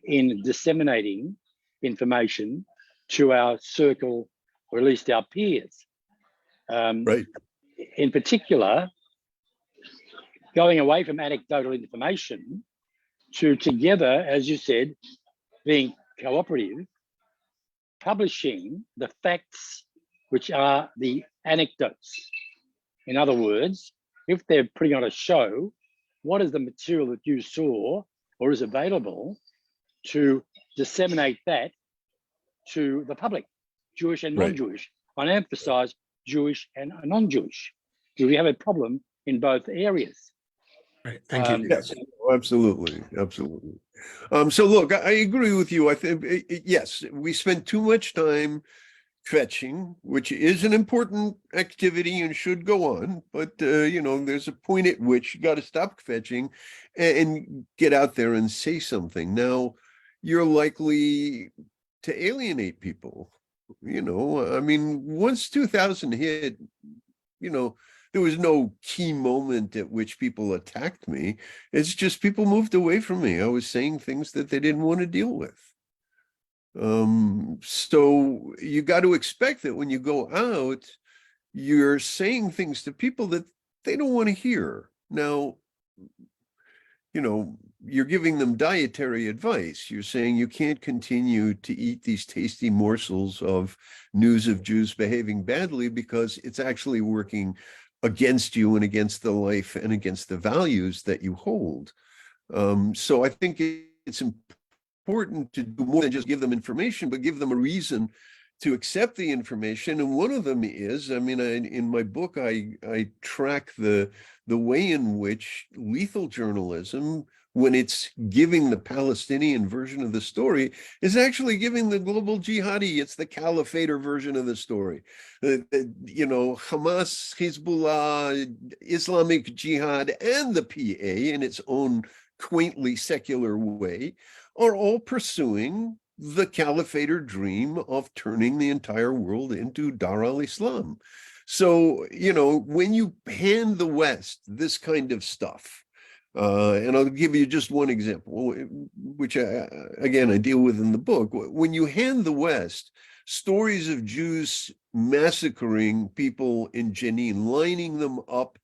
in disseminating information to our circle, or at least our peers? Right. In particular, going away from anecdotal information to together, as you said, being cooperative, publishing the facts which are the anecdotes. In other words, if they're putting on a show, what is the material that you saw or is available to disseminate that to the public, Jewish and non-Jewish? I emphasize Jewish and non-Jewish. Do we have a problem in both areas? Right. Thank you. Yes, absolutely. So look, I agree with you. I think, yes, we spend too much time fetching, which is an important activity and should go on, but there's a point at which you got to stop fetching and get out there and say something. Now, you're likely to alienate people. I mean, once 2000 hit, there was no key moment at which people attacked me. It's just people moved away from me. I was saying things that they didn't want to deal with. So you got to expect that when you go out, you're saying things to people that they don't want to hear. Now, you're giving them dietary advice. You're saying you can't continue to eat these tasty morsels of news of Jews behaving badly because it's actually working against you and against the life and against the values that you hold. So I think it's important to do more than just give them information, but give them a reason to accept the information. And one of them is, in my book, I track the way in which lethal journalism, when it's giving the Palestinian version of the story, is actually giving the global jihadi, it's the caliphator version of the story. Hamas, Hezbollah, Islamic Jihad, and the PA in its own quaintly secular way are all pursuing the caliphator dream of turning the entire world into Dar al-Islam. So, when you hand the West this kind of stuff, and I'll give you just one example, which again, I deal with in the book. When you hand the West stories of Jews massacring people in Jenin, lining them up,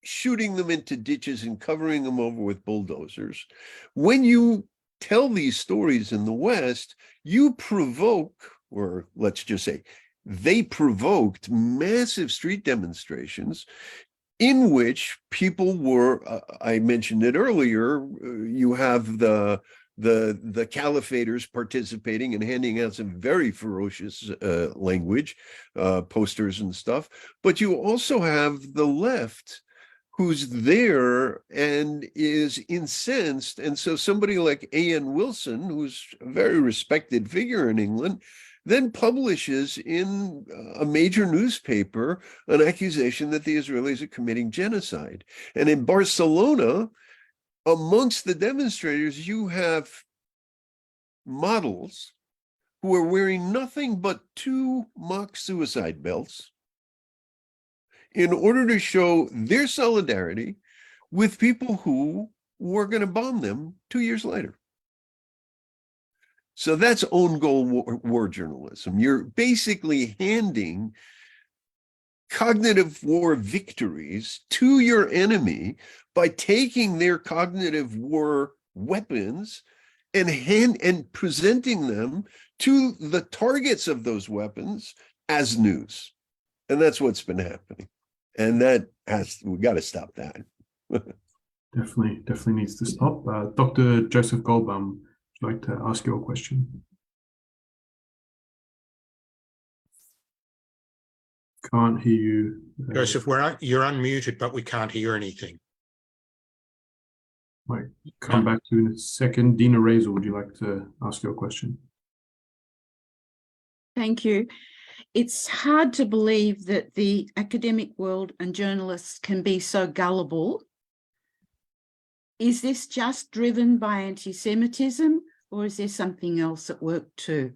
shooting them into ditches and covering them over with bulldozers, when you tell these stories in the West, you provoke, or let's just say, they provoked massive street demonstrations in which people were, I mentioned it earlier, you have the caliphators participating and handing out some very ferocious language, posters and stuff, but you also have the left who's there and is incensed. And so somebody like A.N. Wilson, who's a very respected figure in England, then publishes in a major newspaper an accusation that the Israelis are committing genocide. And in Barcelona, amongst the demonstrators, you have models who are wearing nothing but 2 mock suicide belts in order to show their solidarity with people who were going to bomb them 2 years later. So that's own goal war journalism. You're basically handing cognitive war victories to your enemy by taking their cognitive war weapons and presenting them to the targets of those weapons as news. And that's what's been happening. And we got to stop that. Definitely needs to stop. Dr. Joseph Goldbaum, would you like to ask your question? Can't hear you. Joseph, you're unmuted, but we can't hear anything. Might come back to you in a second. Dina Razel, would you like to ask your question? Thank you. It's hard to believe that the academic world and journalists can be so gullible is this just driven by anti-Semitism, or is there something else at work too?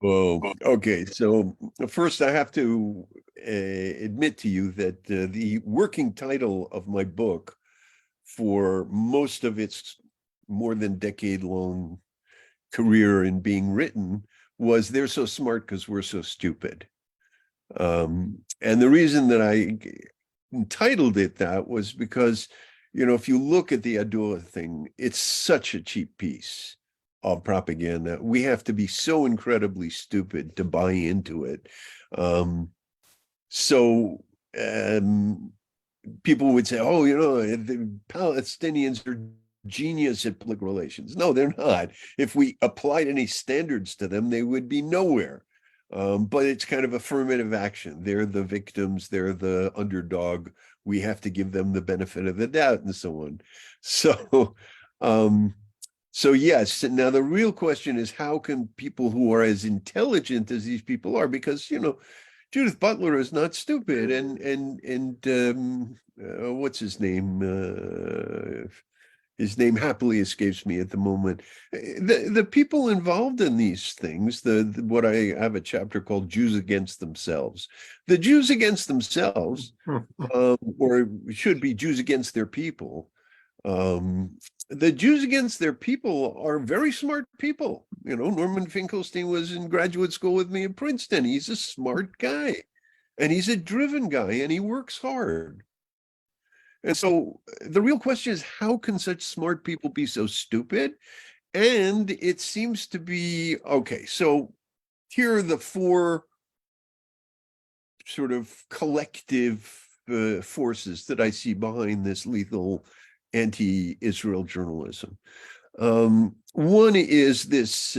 Well, okay. So first, I have to admit to you that the working title of my book for most of its more than decade-long career in being written was "They're so smart because we're so stupid." And the reason that I entitled it that was because, you know, if you look at the Adua thing, it's such a cheap piece of propaganda. We have to be so incredibly stupid to buy into it. People would say, oh, you know, the Palestinians are genius at public relations. No, they're not. If we applied any standards to them, they would be nowhere. But it's kind of affirmative action. They're the victims, they're the underdog. We have to give them the benefit of the doubt and so on. So yes, now the real question is, how can people who are as intelligent as these people are, because, you know, Judith Butler is not stupid, and what's his name? His name happily escapes me at the moment. The people involved in these things, what I have a chapter called Jews Against Themselves. The Jews against themselves, or should be Jews against their people. The Jews against their people are very smart people. You know, Norman Finkelstein was in graduate school with me at Princeton. He's a smart guy, and he's a driven guy, and he works hard. And so the real question is, how can such smart people be so stupid? And it seems to be, okay, so here are the four sort of collective forces that I see behind this lethal anti-Israel journalism. One is this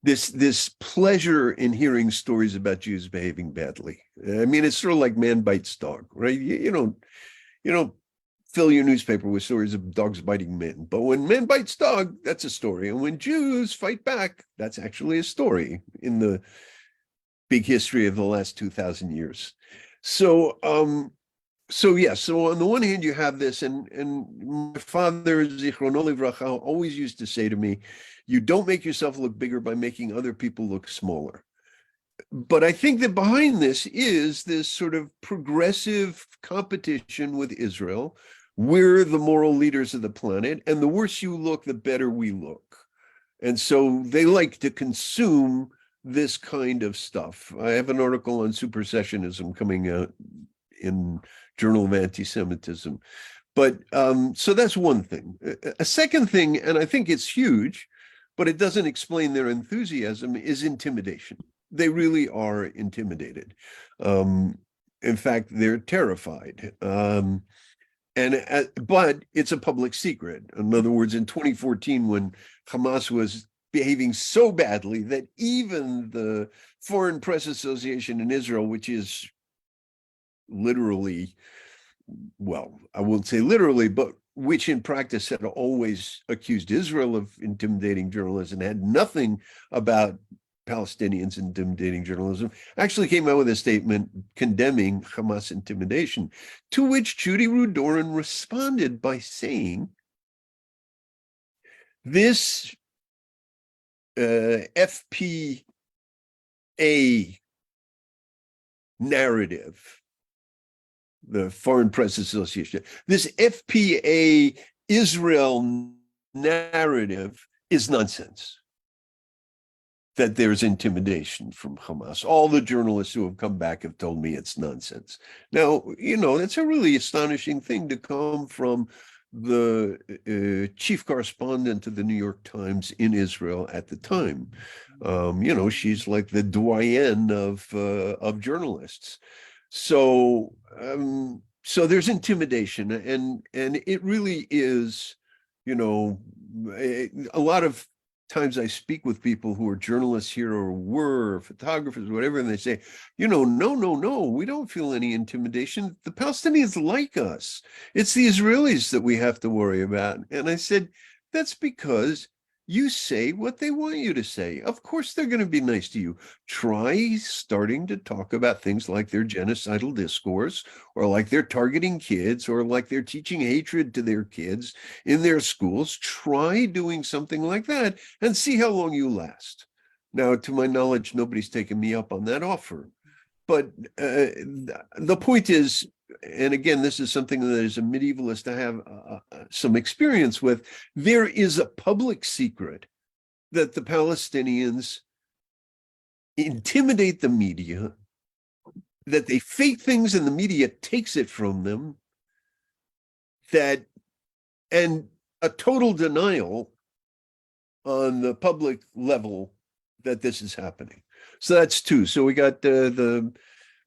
this pleasure in hearing stories about Jews behaving badly. I mean, it's sort of like man bites dog, right? You don't fill your newspaper with stories of dogs biting men, but when man bites dog, that's a story, and when Jews fight back, that's actually a story in the big history of the last 2,000 years. So on the one hand, you have this, and my father, Zichrono Livracha, always used to say to me, you don't make yourself look bigger by making other people look smaller. But I think that behind this is this sort of progressive competition with Israel. We're the moral leaders of the planet, and the worse you look, the better we look. And so they like to consume this kind of stuff. I have an article on supersessionism coming out in Journal of Antisemitism. But so that's one thing. A second thing, and I think it's huge, but it doesn't explain their enthusiasm, is intimidation. They really are intimidated. In fact, they're terrified. But it's a public secret. In other words, in 2014, when Hamas was behaving so badly that even the Foreign Press Association in Israel, which is literally, well, I won't say literally, but which in practice had always accused Israel of intimidating journalism and had nothing about Palestinians intimidating journalism, actually came out with a statement condemning Hamas intimidation, to which Judy Rudoran responded by saying, this FPA narrative, the Foreign Press Association, this FPA Israel narrative is nonsense. That there's intimidation from Hamas. All the journalists who have come back have told me it's nonsense. Now, you know, that's a really astonishing thing to come from the chief correspondent of the New York Times in Israel at the time. You know, she's like the doyenne of journalists. So there's intimidation, and it really is, you know, a lot of times I speak with people who are journalists here or were photographers, whatever, and they say, you know, no, we don't feel any intimidation. The Palestinians like us. It's the Israelis that we have to worry about. And I said, that's because you say what they want you to say. Of course, they're going to be nice to you. Try starting to talk about things like their genocidal discourse, or like they're targeting kids, or like they're teaching hatred to their kids in their schools. Try doing something like that and see how long you last. Now, to my knowledge, nobody's taken me up on that offer. But the point is, and again, this is something that as a medievalist I have some experience with, there is a public secret that the Palestinians intimidate the media, that they fake things and the media takes it from them, and a total denial on the public level that this is happening. So that's two. So we got the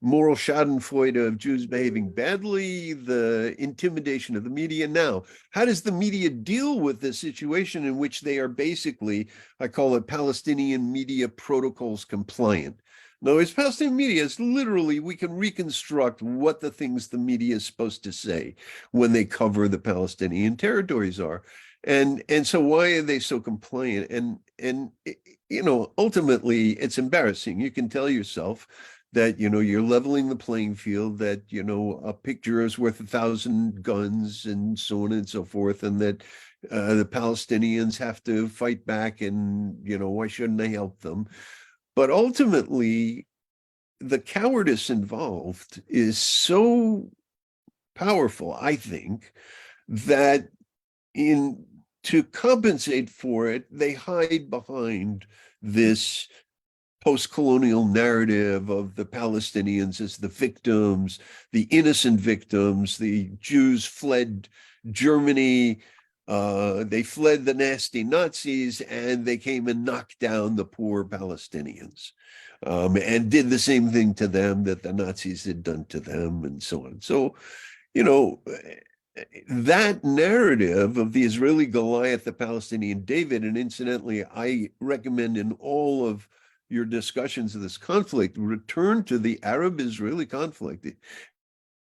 moral schadenfreude of Jews behaving badly, the intimidation of the media. Now, how does the media deal with this situation in which they are basically, I call it Palestinian media protocols compliant? No, it's Palestinian media. It's literally, we can reconstruct what the things the media is supposed to say when they cover the Palestinian territories are. And so why are they so compliant? And you know, ultimately, it's embarrassing. You can tell yourself that, you know, you're leveling the playing field, that, you know, a picture is worth 1,000 guns and so on and so forth, and that the Palestinians have to fight back, and, you know, why shouldn't they help them? But ultimately, the cowardice involved is so powerful, I think, that to compensate for it, they hide behind this post-colonial narrative of the Palestinians as the victims, the innocent victims. The Jews fled Germany, they fled the nasty Nazis, and they came and knocked down the poor Palestinians, and did the same thing to them that the Nazis had done to them, and so on. So, you know, that narrative of the Israeli Goliath, the Palestinian David, and incidentally, I recommend in all of your discussions of this conflict, return to the Arab-Israeli conflict.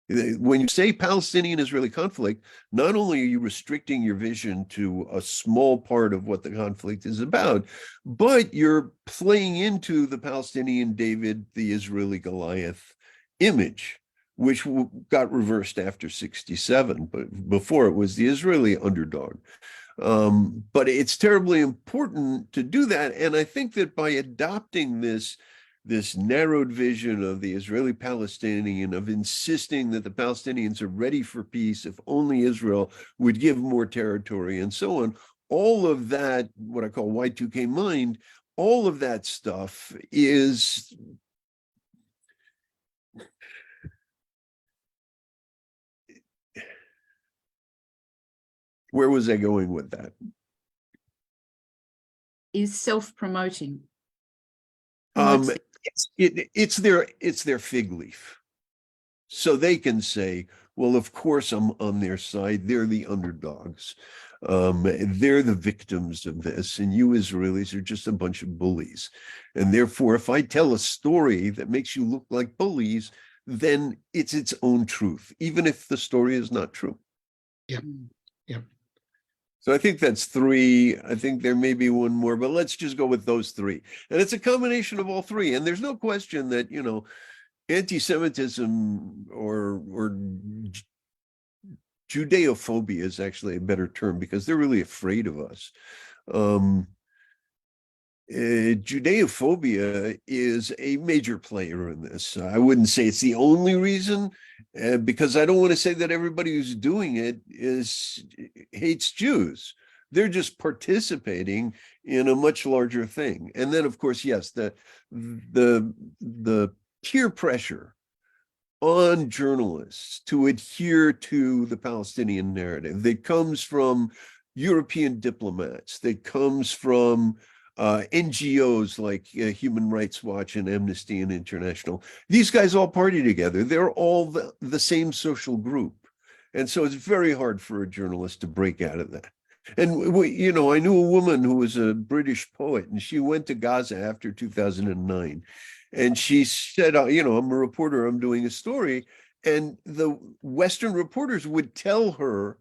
When you say Palestinian-Israeli conflict, not only are you restricting your vision to a small part of what the conflict is about, but you're playing into the Palestinian David, the Israeli Goliath image, which got reversed after 1967, but before it was the Israeli underdog. But it's terribly important to do that. And I think that by adopting this narrowed vision of the Israeli Palestinian, of insisting that the Palestinians are ready for peace if only Israel would give more territory and so on, all of that, what I call Y2K mind, all of that stuff is where was I going with that? Is self-promoting. It's their fig leaf. So they can say, well, of course I'm on their side. They're the underdogs. They're the victims of this, and you Israelis are just a bunch of bullies. And therefore, if I tell a story that makes you look like bullies, then it's its own truth, even if the story is not true. Yep. Yep. So I think that's three. I think there may be one more, but let's just go with those three. And it's a combination of all three. And there's no question that, you know, anti-Semitism or Judeophobia is actually a better term, because they're really afraid of us. Judeophobia is a major player in this. I wouldn't say it's the only reason, because I don't want to say that everybody who's doing it hates Jews. They're just participating in a much larger thing. And then, of course, yes, the peer pressure on journalists to adhere to the Palestinian narrative that comes from European diplomats, that comes from NGOs like Human Rights Watch and Amnesty International. These guys all party together. They're all the same social group. And so it's very hard for a journalist to break out of that. And, you know, I knew a woman who was a British poet, and she went to Gaza after 2009. And she said, you know, I'm a reporter, I'm doing a story. And the Western reporters would tell her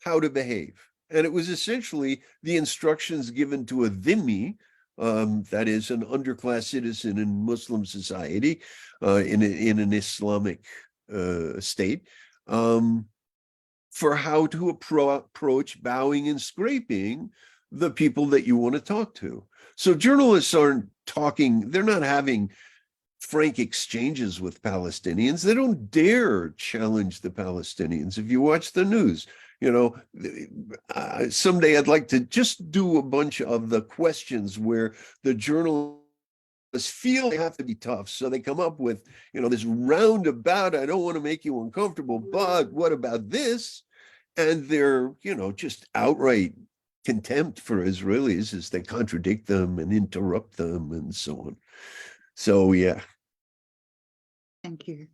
how to behave. And it was essentially the instructions given to a dhimmi, that is an underclass citizen in Muslim society, in an Islamic state, for how to approach bowing and scraping the people that you want to talk to. So journalists aren't talking, they're not having frank exchanges with Palestinians. They don't dare challenge the Palestinians. If you watch the news, you know, someday I'd like to just do a bunch of the questions where the journalists feel they have to be tough. So they come up with, you know, this roundabout, I don't want to make you uncomfortable, but what about this? And they're, you know, just outright contempt for Israelis as they contradict them and interrupt them and so on. So, yeah. Thank you.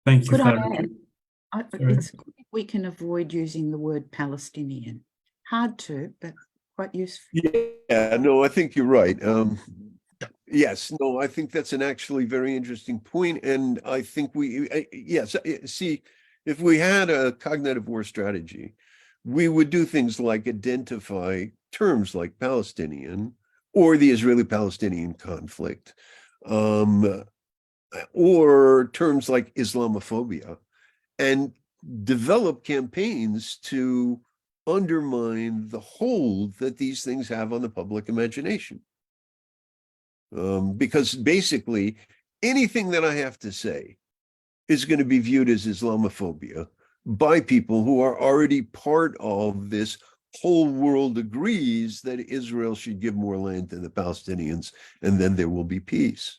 Thank you Could for I that. add? Sorry. It's good if we can avoid using the word Palestinian. Hard to, but quite useful. Yeah, no, I think you're right. Yes, no, I think that's an actually very interesting point. And I think yes, see, if we had a cognitive war strategy, we would do things like identify terms like Palestinian or the Israeli-Palestinian conflict, or terms like Islamophobia, and develop campaigns to undermine the hold that these things have on the public imagination. Because basically anything that I have to say is going to be viewed as Islamophobia by people who are already part of this whole world agrees that Israel should give more land to the Palestinians, and then there will be peace.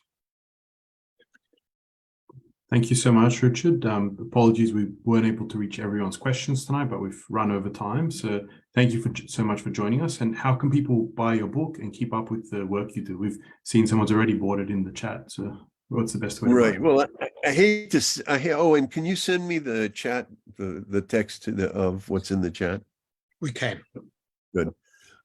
Thank you so much, Richard. Apologies, we weren't able to reach everyone's questions tonight, but we've run over time. So thank you so much for joining us. And how can people buy your book and keep up with the work you do? We've seen someone's already bought it in the chat. So what's the best way to buy it? Well, I hate to. Oh, and can you send me the chat, the text of what's in the chat? We can. Good.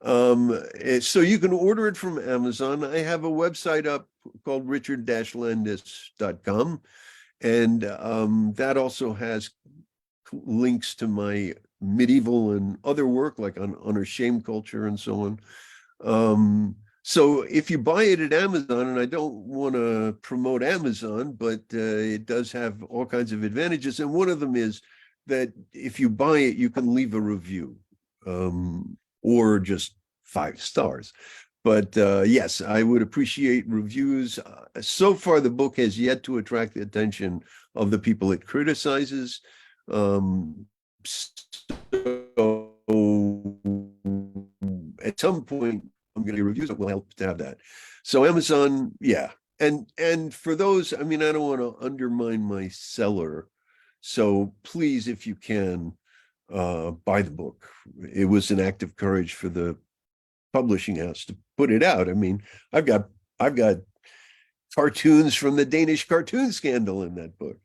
So you can order it from Amazon. I have a website up called richard-landis.com. And that also has links to my medieval and other work, like on honor shame culture and so on. So if you buy it at Amazon, and I don't want to promote Amazon, but it does have all kinds of advantages. And one of them is that if you buy it, you can leave a review, or just 5 stars. But yes, I would appreciate reviews. So far, the book has yet to attract the attention of the people it criticizes. So at some point, I'm going to reviews that will help to have that. So Amazon, yeah. And for those, I mean, I don't want to undermine my seller. So please, if you can, buy the book. It was an act of courage for the publishing house to put it out. I mean, I've got cartoons from the Danish cartoon scandal in that book.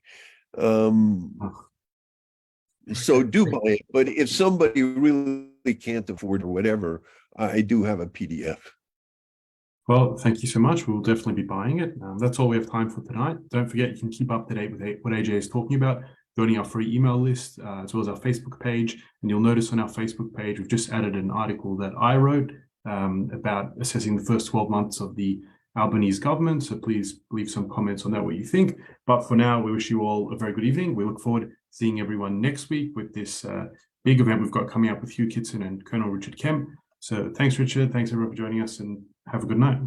So do buy it. But if somebody really can't afford or whatever, I do have a PDF. Well, thank you so much. We'll definitely be buying it. That's all we have time for tonight. Don't forget, you can keep up to date with what AJ is talking about, joining our free email list, as well as our Facebook page. And you'll notice on our Facebook page, we've just added an article that I wrote about assessing the first 12 months of the Albanese government. So please leave some comments on that, what you think. But for now, we wish you all a very good evening. We look forward to seeing everyone next week with this big event we've got coming up with Hugh Kitson and Colonel Richard Kemp. So thanks, Richard. Thanks, everyone, for joining us, and have a good night.